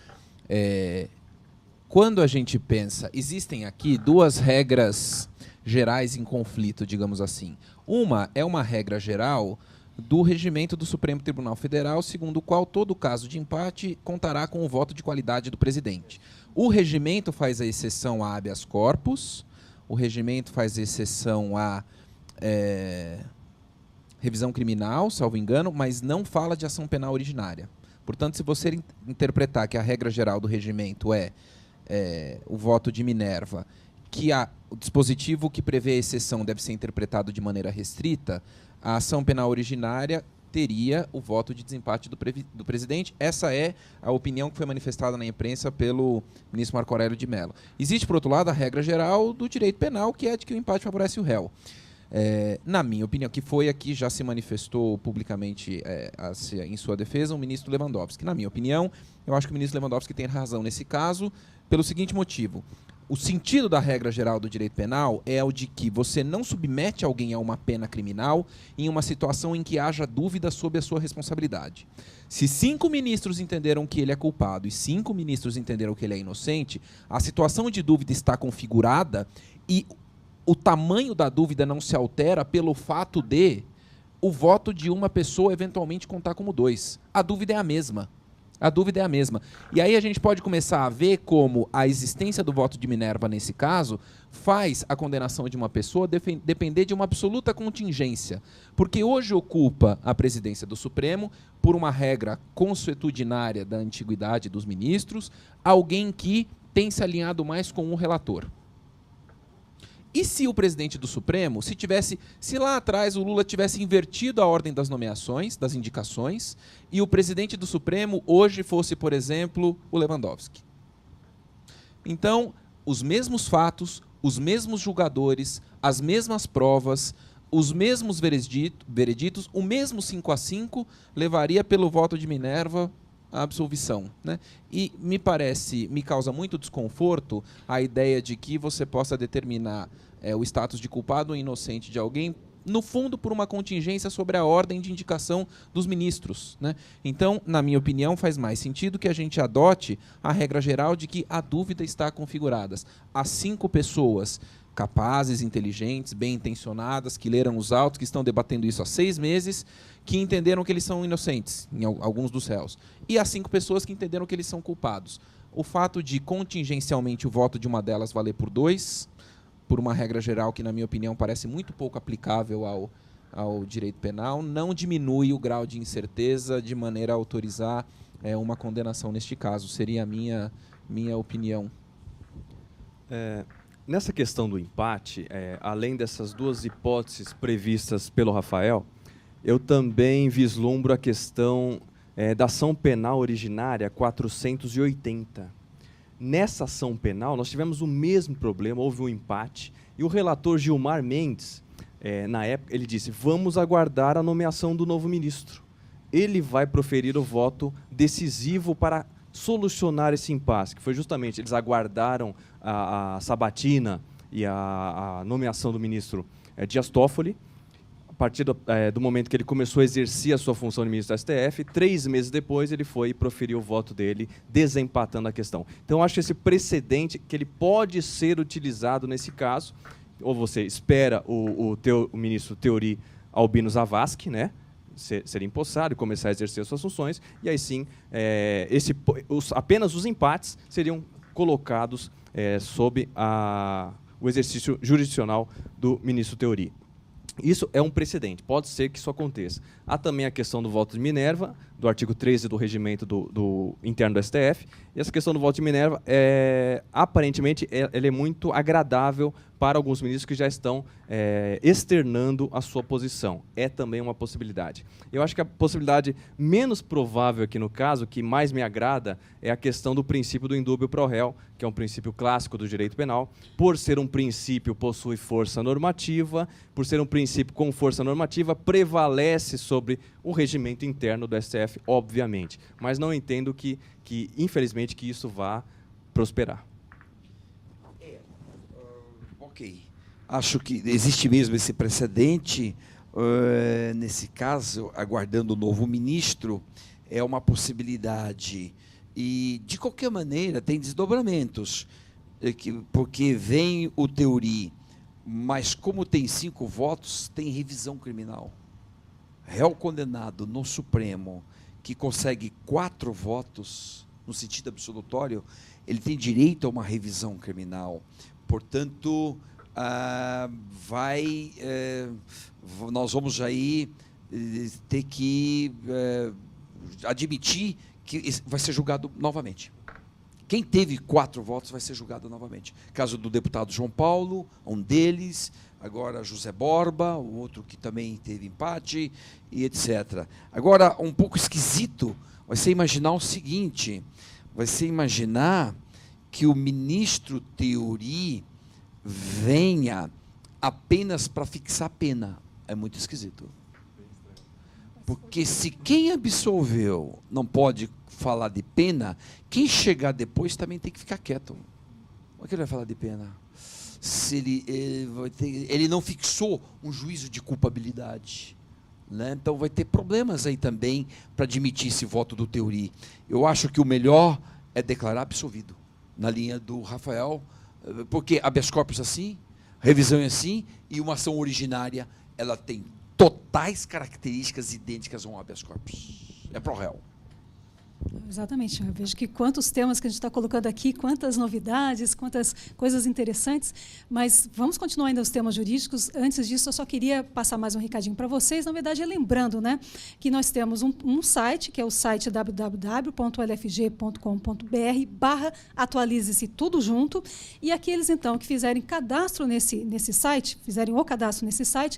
D: Quando a gente pensa, existem aqui duas regras gerais em conflito, digamos assim. Uma é uma regra geral do regimento do Supremo Tribunal Federal, segundo o qual todo caso de empate contará com o voto de qualidade do presidente. O regimento faz a exceção a habeas corpus, o regimento faz exceção a revisão criminal, salvo engano, mas não fala de ação penal originária. Portanto, se você interpretar que a regra geral do regimento é o voto de Minerva, que o dispositivo que prevê a exceção deve ser interpretado de maneira restrita, a ação penal originária teria o voto de desempate do presidente. Essa é a opinião que foi manifestada na imprensa pelo ministro Marco Aurélio de Mello. Existe, por outro lado, a regra geral do direito penal, que é de que o empate favorece o réu. Na minha opinião, que foi aqui, já se manifestou publicamente em sua defesa o ministro Lewandowski. Na minha opinião, eu acho que o ministro Lewandowski tem razão nesse caso, pelo seguinte motivo. O sentido da regra geral do direito penal é o de que você não submete alguém a uma pena criminal em uma situação em que haja dúvida sobre a sua responsabilidade. Se 5 ministros entenderam que ele é culpado e 5 ministros entenderam que ele é inocente, a situação de dúvida está configurada e o tamanho da dúvida não se altera pelo fato de o voto de uma pessoa eventualmente contar como 2. A dúvida é a mesma. A dúvida é a mesma. E aí a gente pode começar a ver como a existência do voto de Minerva, nesse caso, faz a condenação de uma pessoa depender de uma absoluta contingência. Porque hoje ocupa a presidência do Supremo, por uma regra consuetudinária da antiguidade dos ministros, alguém que tem se alinhado mais com um relator. E se o presidente do Supremo, se lá atrás o Lula tivesse invertido a ordem das nomeações, das indicações, e o presidente do Supremo hoje fosse, por exemplo, o Lewandowski? Então, os mesmos fatos, os mesmos julgadores, as mesmas provas, os mesmos vereditos, o mesmo 5-5 levaria pelo voto de Minerva a absolvição, né? E me causa muito desconforto a ideia de que você possa determinar o status de culpado ou inocente de alguém, no fundo, por uma contingência sobre a ordem de indicação dos ministros, né? Então, na minha opinião, faz mais sentido que a gente adote a regra geral de que a dúvida está configurada. As 5 pessoas capazes, inteligentes, bem-intencionadas, que leram os autos, que estão debatendo isso há 6 meses, que entenderam que eles são inocentes, em alguns dos réus. E as 5 pessoas que entenderam que eles são culpados. O fato de, contingencialmente, o voto de uma delas valer por 2, por uma regra geral que, na minha opinião, parece muito pouco aplicável ao direito penal, não diminui o grau de incerteza de maneira a autorizar uma condenação neste caso. Seria a minha opinião.
C: Nessa questão do empate, além dessas 2 hipóteses previstas pelo Rafael, eu também vislumbro a questão da ação penal originária 480. Nessa ação penal, nós tivemos o mesmo problema, houve um empate, e o relator Gilmar Mendes, na época, ele disse, vamos aguardar a nomeação do novo ministro. Ele vai proferir o voto decisivo para solucionar esse impasse, que foi justamente, eles aguardaram a sabatina e a nomeação do ministro Dias Toffoli. A partir do momento que ele começou a exercer a sua função de ministro da STF, 3 meses depois ele foi e proferiu o voto dele, desempatando a questão. Então, eu acho esse precedente que ele pode ser utilizado nesse caso, ou você espera o ministro Teori Albino Zavascki, né, ser empossado e começar a exercer as suas funções, e aí sim, apenas os empates seriam colocados sob o exercício jurisdicional do ministro Teori. Isso é um precedente, pode ser que isso aconteça. Há também a questão do voto de Minerva, do artigo 13 do regimento interno do STF, e essa questão do voto de Minerva, aparentemente, ele é muito agradável para alguns ministros que já estão externando a sua posição. É também uma possibilidade. Eu acho que a possibilidade menos provável aqui no caso, que mais me agrada, é a questão do princípio do indúbio pro réu, que é um princípio clássico do direito penal. Por ser um princípio, possui força normativa, por ser um princípio com força normativa, prevalece sobre o regimento interno do STF, obviamente. Mas não entendo que infelizmente, que isso vá prosperar.
B: Ok. Acho que existe mesmo esse precedente. Nesse caso, aguardando o novo ministro, é uma possibilidade. E, de qualquer maneira, tem desdobramentos, porque vem o Teori, mas como tem 5 votos, tem revisão criminal. Réu condenado no Supremo, que consegue 4 votos, no sentido absolutório, ele tem direito a uma revisão criminal. Portanto, nós vamos aí ter que admitir que vai ser julgado novamente. Quem teve 4 votos vai ser julgado novamente. Caso do deputado João Paulo, um deles, agora José Borba, o outro que também teve empate, e etc. Agora, um pouco esquisito vai ser imaginar o seguinte, vai ser imaginar que o ministro Theory venha apenas para fixar a pena. É muito esquisito. Porque se quem absolveu não pode falar de pena, quem chegar depois também tem que ficar quieto. Como é que ele vai falar de pena? Se ele não fixou um juízo de culpabilidade, né? Então vai ter problemas aí também para admitir esse voto do Theory. Eu acho que o melhor é declarar absolvido, na linha do Rafael, porque habeas corpus assim, revisão é assim, e uma ação originária, ela tem totais características idênticas a um habeas corpus. É pro réu.
A: Exatamente. Eu vejo que quantos temas que a gente está colocando aqui, quantas novidades, quantas coisas interessantes, mas vamos continuar ainda os temas jurídicos. Antes disso, eu só queria passar mais um recadinho para vocês. Na verdade, lembrando, né, que nós temos um site, que é o site www.lfg.com.br/atualize-se tudo junto, e aqueles, então, que fizerem cadastro nesse site, fizerem o cadastro nesse site,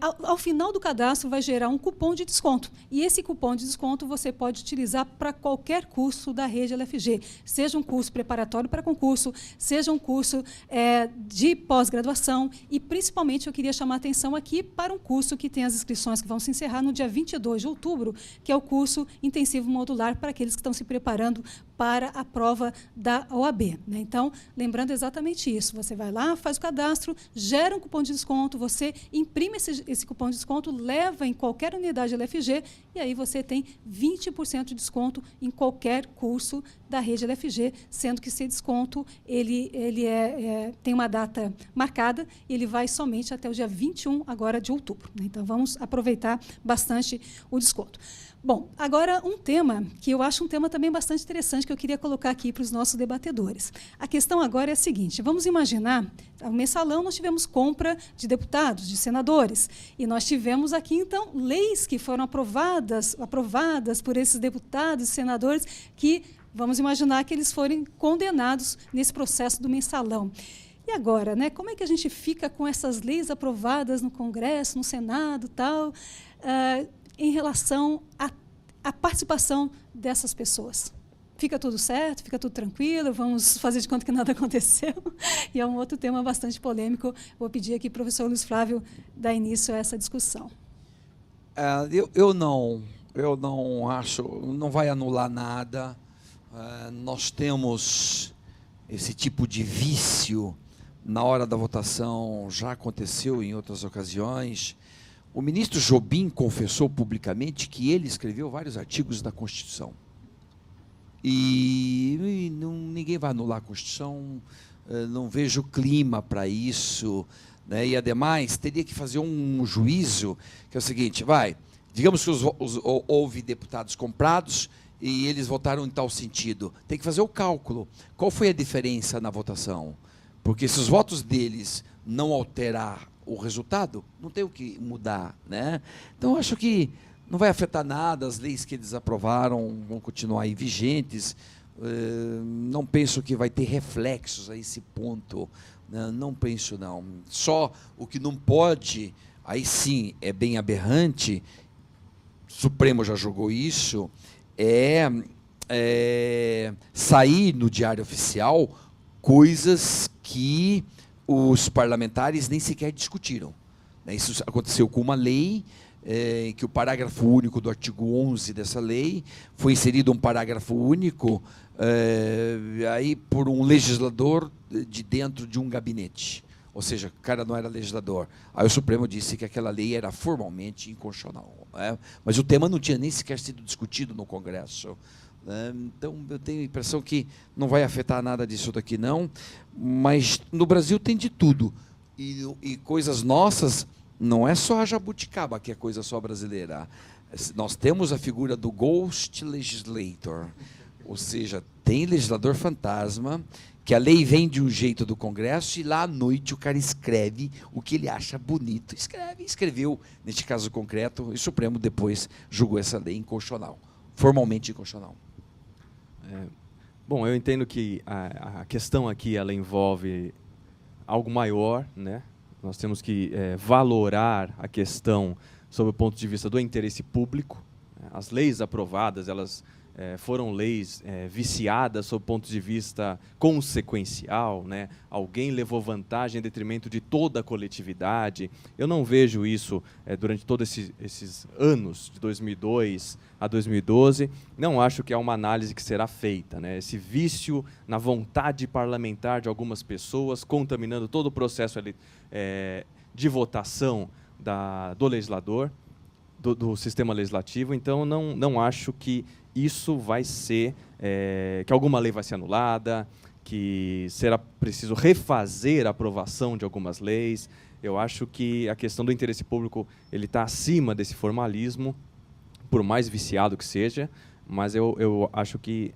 A: ao final do cadastro vai gerar um cupom de desconto. E esse cupom de desconto você pode utilizar para qualquer curso da rede LFG, seja um curso preparatório para concurso, seja um curso de pós-graduação, e principalmente eu queria chamar a atenção aqui para um curso que tem as inscrições que vão se encerrar no dia 22 de outubro, que é o curso intensivo modular para aqueles que estão se preparando para a prova da OAB, né? Então, lembrando exatamente isso, você vai lá, faz o cadastro, gera um cupom de desconto, você imprime esse cupom de desconto, leva em qualquer unidade LFG, e aí você tem 20% de desconto em qualquer curso da rede LFG, sendo que esse desconto ele tem uma data marcada e ele vai somente até o dia 21 agora de outubro, né? Então, vamos aproveitar bastante o desconto. Bom, agora um tema que eu acho um tema também bastante interessante que eu queria colocar aqui para os nossos debatedores. A questão agora é a seguinte, vamos imaginar, no mensalão nós tivemos compra de deputados, de senadores, e nós tivemos aqui, então, leis que foram aprovadas por esses deputados e senadores que, vamos imaginar que eles forem condenados nesse processo do mensalão. E agora, né, como é que a gente fica com essas leis aprovadas no Congresso, no Senado, tal, em relação à participação dessas pessoas? Fica tudo certo? Fica tudo tranquilo? Vamos fazer de conta que nada aconteceu? E é um outro tema bastante polêmico. Vou pedir aqui para o professor Luiz Flávio dar início a essa discussão.
B: Eu não acho, não vai anular nada. Nós temos esse tipo de vício na hora da votação, já aconteceu em outras ocasiões. O ministro Jobim confessou publicamente que ele escreveu vários artigos da Constituição. E ninguém vai anular a Constituição, não vejo clima para isso, né? E, ademais, teria que fazer um juízo, que é o seguinte, digamos que houve deputados comprados e eles votaram em tal sentido. Tem que fazer o cálculo. Qual foi a diferença na votação? Porque se os votos deles não alterar o resultado, não tem o que mudar, né? Então, acho que não vai afetar nada, as leis que eles aprovaram vão continuar aí vigentes, não penso que vai ter reflexos a esse ponto, não penso não. Só o que não pode, aí sim é bem aberrante, o Supremo já julgou isso, sair no Diário Oficial coisas que os parlamentares nem sequer discutiram. Isso aconteceu com uma lei, que o parágrafo único do artigo 11 dessa lei foi inserido um parágrafo único aí por um legislador de dentro de um gabinete. Ou seja, o cara não era legislador. Aí o Supremo disse que aquela lei era formalmente inconstitucional. Mas o tema não tinha nem sequer sido discutido no Congresso. Então, eu tenho a impressão que não vai afetar nada disso daqui, não. Mas no Brasil tem de tudo. E coisas nossas, não é só a jabuticaba que é coisa só brasileira. Nós temos a figura do ghost legislator. Ou seja, tem legislador fantasma, que a lei vem de um jeito do Congresso e lá à noite o cara escreve o que ele acha bonito. Escreveu, neste caso concreto, e o Supremo depois julgou essa lei inconstitucional. formalmente inconstitucional.
C: Bom, eu entendo que a questão aqui ela envolve algo maior, né? Nós temos que valorar a questão sob o ponto de vista do interesse público. As leis aprovadas, elas foram leis viciadas sob o ponto de vista consequencial, né? Alguém levou vantagem em detrimento de toda a coletividade. Eu não vejo isso durante todos esses anos, de 2002 a 2012. Não acho que é uma análise que será feita, né? Esse vício na vontade parlamentar de algumas pessoas, contaminando todo o processo de votação do legislador, do sistema legislativo. Então, não acho que isso vai ser, que alguma lei vai ser anulada, que será preciso refazer a aprovação de algumas leis. Eu acho que a questão do interesse público ele está acima desse formalismo, por mais viciado que seja, mas eu acho que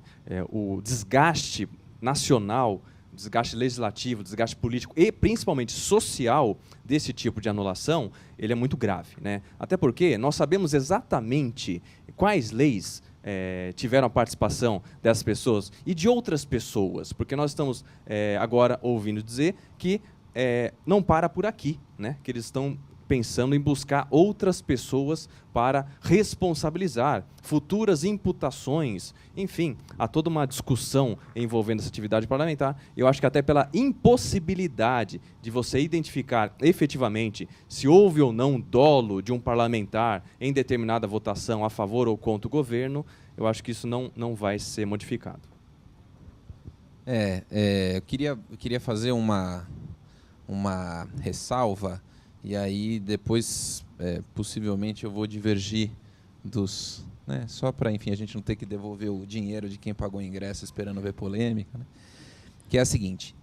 C: o desgaste nacional, o desgaste legislativo, o desgaste político e principalmente social desse tipo de anulação, ele é muito grave, né? Até porque nós sabemos exatamente quais leis tiveram a participação dessas pessoas e de outras pessoas, porque nós estamos agora ouvindo dizer que não para por aqui, né? Que eles estão pensando em buscar outras pessoas para responsabilizar, futuras imputações, enfim, há toda uma discussão envolvendo essa atividade parlamentar. Eu acho que até pela impossibilidade de você identificar efetivamente se houve ou não dolo de um parlamentar em determinada votação a favor ou contra o governo, eu acho que isso não vai ser modificado.
D: Eu queria fazer uma ressalva. E aí, depois, possivelmente, eu vou divergir dos... Né, só para, enfim, a gente não ter que devolver o dinheiro de quem pagou o ingresso esperando ver polêmica. Né, que é a seguinte,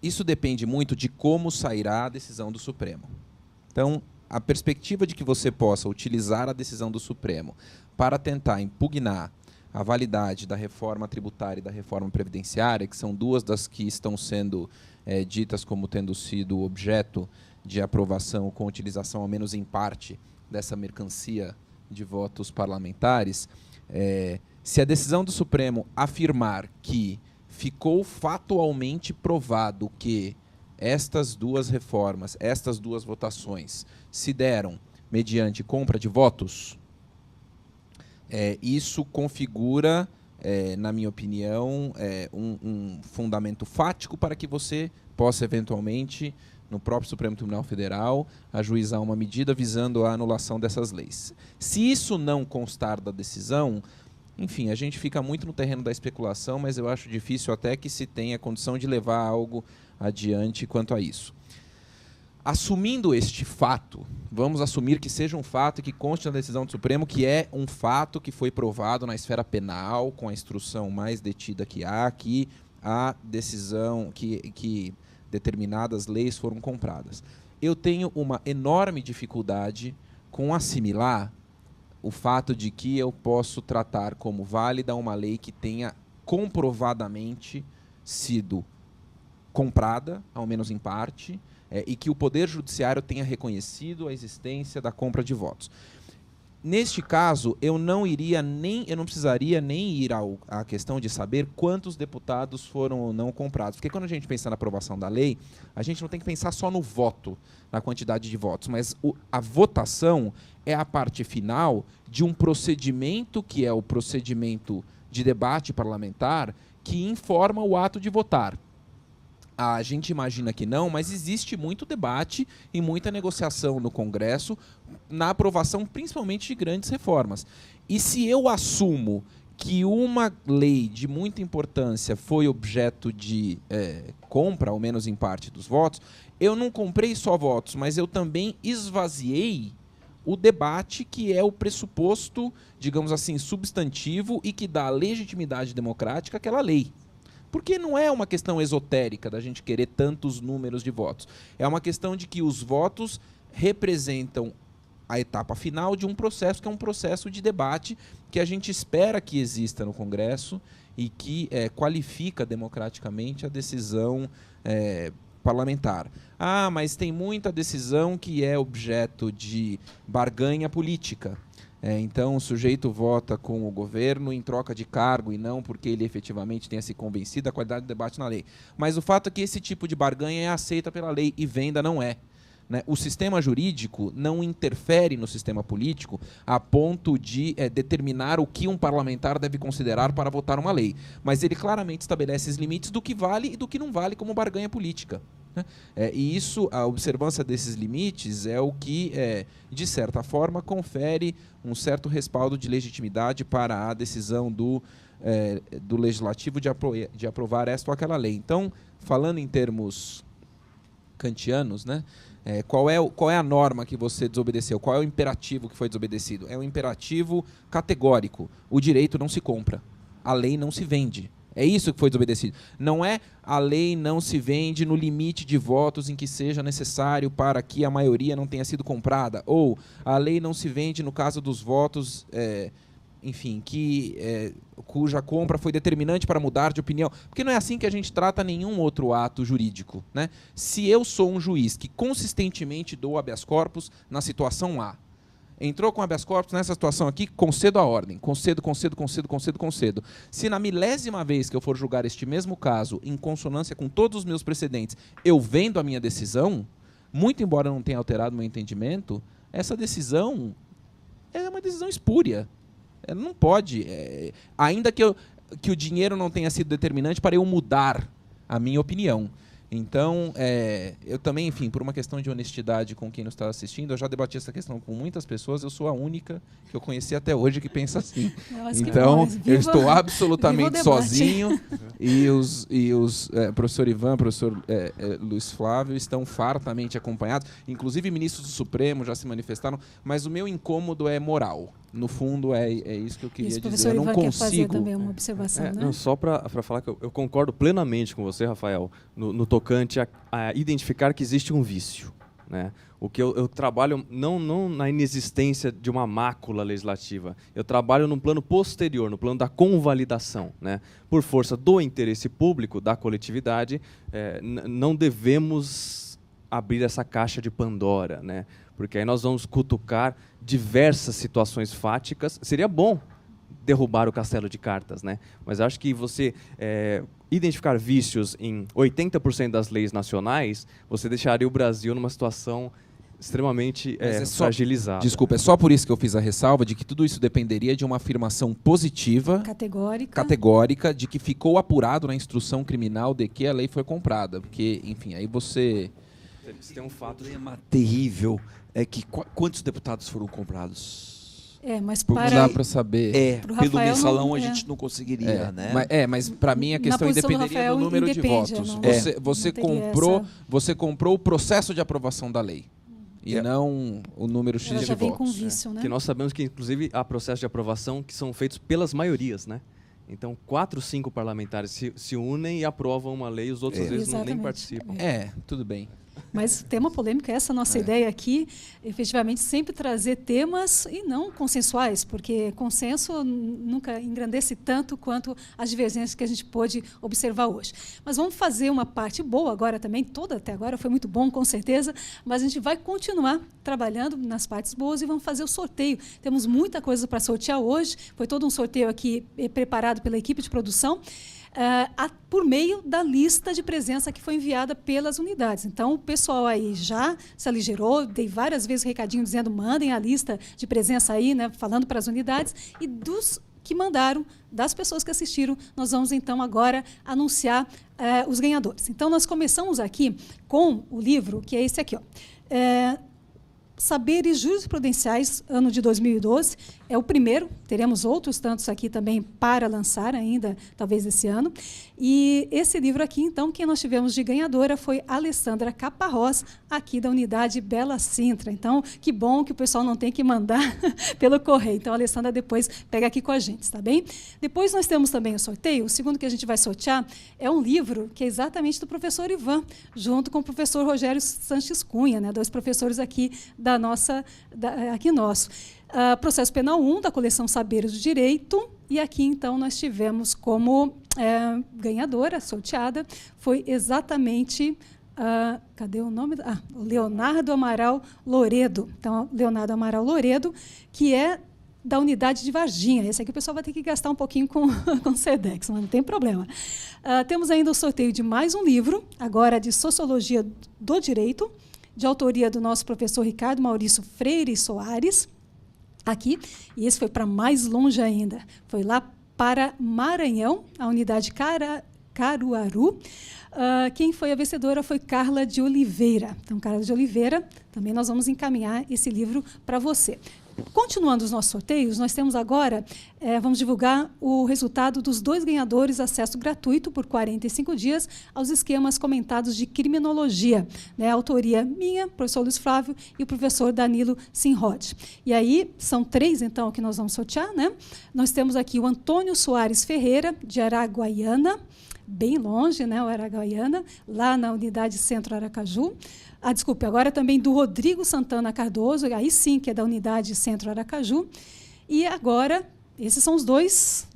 D: isso depende muito de como sairá a decisão do Supremo. Então, a perspectiva de que você possa utilizar a decisão do Supremo para tentar impugnar a validade da reforma tributária e da reforma previdenciária, que são duas das que estão sendo ditas como tendo sido objeto de aprovação com utilização, ao menos em parte, dessa mercancia de votos parlamentares, se a decisão do Supremo afirmar que ficou fatualmente provado que estas duas reformas, estas duas votações, se deram mediante compra de votos, isso configura, na minha opinião, um fundamento fático para que você possa, eventualmente, no próprio Supremo Tribunal Federal, ajuizar uma medida visando a anulação dessas leis. Se isso não constar da decisão, enfim, a gente fica muito no terreno da especulação, mas eu acho difícil até que se tenha condição de levar algo adiante quanto a isso. Assumindo este fato, vamos assumir que seja um fato e que conste na decisão do Supremo que é um fato que foi provado na esfera penal, com a instrução mais detida que há, que a decisão, que determinadas leis foram compradas. Eu tenho uma enorme dificuldade com assimilar o fato de que eu posso tratar como válida uma lei que tenha comprovadamente sido comprada, ao menos em parte, e que o Poder Judiciário tenha reconhecido a existência da compra de votos. Neste caso, eu não precisaria nem ir à questão de saber quantos deputados foram ou não comprados. Porque quando a gente pensa na aprovação da lei, a gente não tem que pensar só no voto, na quantidade de votos, mas a votação é a parte final de um procedimento que é o procedimento de debate parlamentar que informa o ato de votar. A gente imagina que não, mas existe muito debate e muita negociação no Congresso na aprovação, principalmente de grandes reformas. E se eu assumo que uma lei de muita importância foi objeto de compra, ao menos em parte dos votos, eu não comprei só votos, mas eu também esvaziei o debate que é o pressuposto, digamos assim, substantivo e que dá legitimidade democrática àquela lei. Porque não é uma questão esotérica da gente querer tantos números de votos. É uma questão de que os votos representam a etapa final de um processo que é um processo de debate que a gente espera que exista no Congresso e que qualifica democraticamente a decisão parlamentar. Ah, mas tem muita decisão que é objeto de barganha política. Então, o sujeito vota com o governo em troca de cargo e não porque ele efetivamente tenha se convencido da qualidade do debate na lei. Mas o fato é que esse tipo de barganha é aceita pela lei e venda não é. Né? O sistema jurídico não interfere no sistema político a ponto de determinar o que um parlamentar deve considerar para votar uma lei. Mas ele claramente estabelece os limites do que vale e do que não vale como barganha política. E isso, a observância desses limites é o que, de certa forma, confere um certo respaldo de legitimidade para a decisão do legislativo de aprovar esta ou aquela lei. Então, falando em termos kantianos, né, qual é a norma que você desobedeceu? Qual é o imperativo que foi desobedecido? É um imperativo categórico. O direito não se compra. A lei não se vende. É isso que foi desobedecido. Não é a lei não se vende no limite de votos em que seja necessário para que a maioria não tenha sido comprada. Ou a lei não se vende no caso dos votos, enfim, cuja compra foi determinante para mudar de opinião. Porque não é assim que a gente trata nenhum outro ato jurídico. Né? Se eu sou um juiz que consistentemente dou habeas corpus na situação A, entrou com habeas corpus nessa situação aqui, concedo a ordem. Concedo. Se na 1000ª vez que eu for julgar este mesmo caso, em consonância com todos os meus precedentes, eu vendo a minha decisão, muito embora eu não tenha alterado meu entendimento, essa decisão é uma decisão espúria. Ela não pode, ainda que o dinheiro não tenha sido determinante para eu mudar a minha opinião. Então, eu também, enfim, por uma questão de honestidade com quem nos está assistindo, eu já debati essa questão com muitas pessoas, eu sou a única que eu conheci até hoje que pensa assim. Então, eu estou absolutamente sozinho e os professor Ivan, professor Luiz Flávio estão fartamente acompanhados, inclusive ministros do Supremo já se manifestaram, mas o meu incômodo é moral. No fundo, é isso que eu queria dizer. Eu não
A: Ivan
D: consigo...
A: quer fazer também uma observação, né?
C: Não, só para falar que eu concordo plenamente com você, Rafael, no tocante a identificar que existe um vício. Né? O que eu trabalho não na inexistência de uma mácula legislativa, eu trabalho num plano posterior, no plano da convalidação. Né? Por força do interesse público, da coletividade, não devemos abrir essa caixa de Pandora, né? Porque aí nós vamos cutucar diversas situações fáticas. Seria bom derrubar o castelo de cartas, né? Mas acho que você identificar vícios em 80% das leis nacionais, você deixaria o Brasil numa situação extremamente fragilizada.
D: Desculpa, é só por isso que eu fiz a ressalva de que tudo isso dependeria de uma afirmação positiva, categórica, de que ficou apurado na instrução criminal de que a lei foi comprada. Porque, enfim, aí você
C: tem um fato
B: terrível. É que quantos deputados foram comprados?
A: Mas
D: não dá para saber.
B: Pelo mensalão a gente não conseguiria, né?
D: Mas para mim a questão independeria do número de votos. Você comprou o processo de aprovação da lei. E não o número X de votos.
A: Com vício, né?
C: Que nós sabemos que, inclusive, há processos de aprovação que são feitos pelas maiorias, né? Então, 4, 5 parlamentares se unem e aprovam uma lei, os outros às vezes nem participam.
D: Tudo bem.
A: Mas tema polêmico, essa nossa ideia aqui, efetivamente, sempre trazer temas e não consensuais, porque consenso nunca engrandece tanto quanto as divergências que a gente pôde observar hoje. Mas vamos fazer uma parte boa agora também, toda até agora foi muito bom, com certeza, mas a gente vai continuar trabalhando nas partes boas e vamos fazer o sorteio. Temos muita coisa para sortear hoje, foi todo um sorteio aqui preparado pela equipe de produção, por meio da lista de presença que foi enviada pelas unidades. Então, o pessoal aí já se aligerou, dei várias vezes recadinho dizendo mandem a lista de presença aí, né, falando para as unidades, e dos que mandaram, das pessoas que assistiram, nós vamos então agora anunciar os ganhadores. Então, nós começamos aqui com o livro, que é esse aqui, ó. Saberes Jurisprudenciais, ano de 2012, é o primeiro, teremos outros tantos aqui também para lançar ainda, talvez esse ano. E esse livro aqui, então, quem nós tivemos de ganhadora foi Alessandra Caparrós, aqui da unidade Bela Sintra. Então, que bom que o pessoal não tem que mandar pelo correio. Então, a Alessandra depois pega aqui com a gente, tá bem? Depois nós temos também o sorteio. O segundo que a gente vai sortear é um livro que é exatamente do professor Ivan, junto com o professor Rogério Sanches Cunha, né, 2 professores aqui aqui nosso. Processo Penal 1, da coleção Saberes do Direito, e aqui, então, nós tivemos como ganhadora, sorteada, foi exatamente, cadê o nome? O Leonardo Amaral Loredo. Então, Leonardo Amaral Loredo, que é da unidade de Varginha. Esse aqui o pessoal vai ter que gastar um pouquinho com o SEDEX, mas não tem problema. Temos ainda o sorteio de mais um livro, agora de Sociologia do Direito, de autoria do nosso professor Ricardo Maurício Freire Soares, aqui, e esse foi para mais longe ainda. Foi lá para Maranhão, a unidade Caruaru. Quem foi a vencedora foi Carla de Oliveira. Então, Carla de Oliveira, também nós vamos encaminhar esse livro para você. Continuando os nossos sorteios, nós temos agora, vamos divulgar o resultado dos 2 ganhadores, acesso gratuito por 45 dias aos esquemas comentados de criminologia, né? A autoria minha, professor Luiz Flávio, e o professor Danilo Sinrod. E aí, são 3, então, que nós vamos sortear, né? Nós temos aqui o Antônio Soares Ferreira, de Araguaiana, bem longe, né, o Araguaiana, lá na unidade Centro Aracaju. Desculpe, agora também do Rodrigo Santana Cardoso, aí sim que é da unidade Centro Aracaju. E agora, esses são os dois,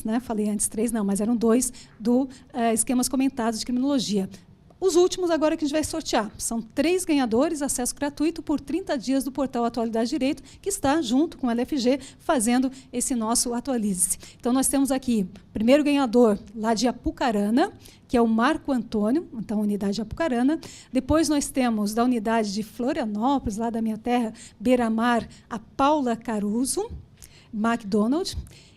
A: né, falei antes 3, não, mas eram 2 do esquemas comentados de criminologia. Os últimos agora que a gente vai sortear. São 3 ganhadores, acesso gratuito por 30 dias do portal Atualidade Direito, que está junto com o LFG fazendo esse nosso Atualize-se. Então, nós temos aqui o primeiro ganhador lá de Apucarana, que é o Marco Antônio, então, unidade de Apucarana. Depois nós temos da unidade de Florianópolis, lá da minha terra, Beira-Mar, a Paula Caruso, McDonald.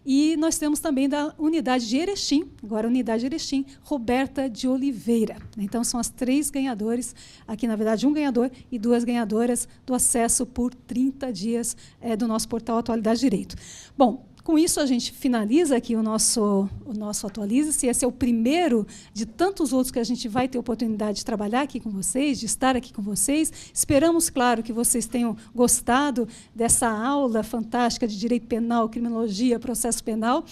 A: E nós temos também da unidade de Erechim, agora a unidade de Erechim, Roberta de Oliveira. Então, são as 3 ganhadores, aqui, na verdade, 1 ganhador e 2 ganhadoras do acesso por 30 dias do nosso portal Atualidade Direito. Bom, com isso, a gente finaliza aqui o nosso Atualize-se. Esse é o primeiro de tantos outros que a gente vai ter oportunidade de trabalhar aqui com vocês, de estar aqui com vocês. Esperamos, claro, que vocês tenham gostado dessa aula fantástica de Direito Penal, Criminologia, Processo Penal,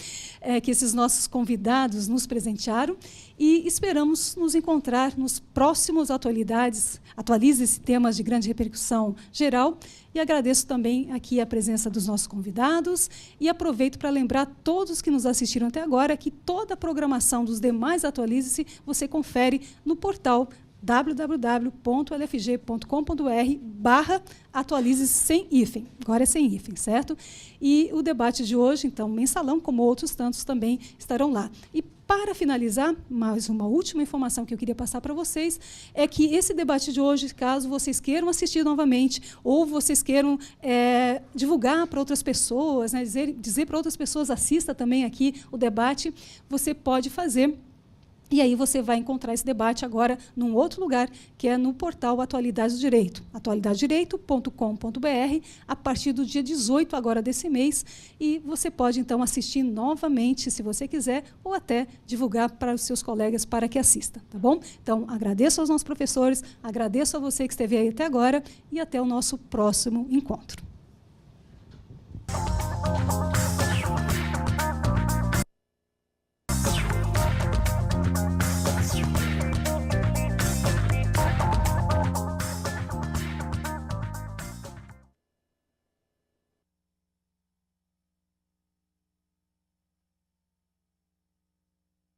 A: que esses nossos convidados nos presentearam. E esperamos nos encontrar nos próximos Atualize-se, temas de grande repercussão geral. E agradeço também aqui a presença dos nossos convidados e aproveito para lembrar todos que nos assistiram até agora que toda a programação dos demais Atualize-se você confere no portal www.lfg.com.br/atualize-se sem hífen. Agora é sem hífen, certo? E o debate de hoje, então, mensalão, como outros tantos, também estarão lá. E para finalizar, mais uma última informação que eu queria passar para vocês é que esse debate de hoje, caso vocês queiram assistir novamente ou vocês queiram divulgar para outras pessoas, né, dizer para outras pessoas, assista também aqui o debate, você pode fazer. E aí você vai encontrar esse debate agora num outro lugar, que é no portal Atualidade do Direito, atualidadedireito.com.br, a partir do dia 18 agora desse mês, e você pode, então, assistir novamente, se você quiser, ou até divulgar para os seus colegas para que assista, tá bom? Então, agradeço aos nossos professores, agradeço a você que esteve aí até agora, e até o nosso próximo encontro.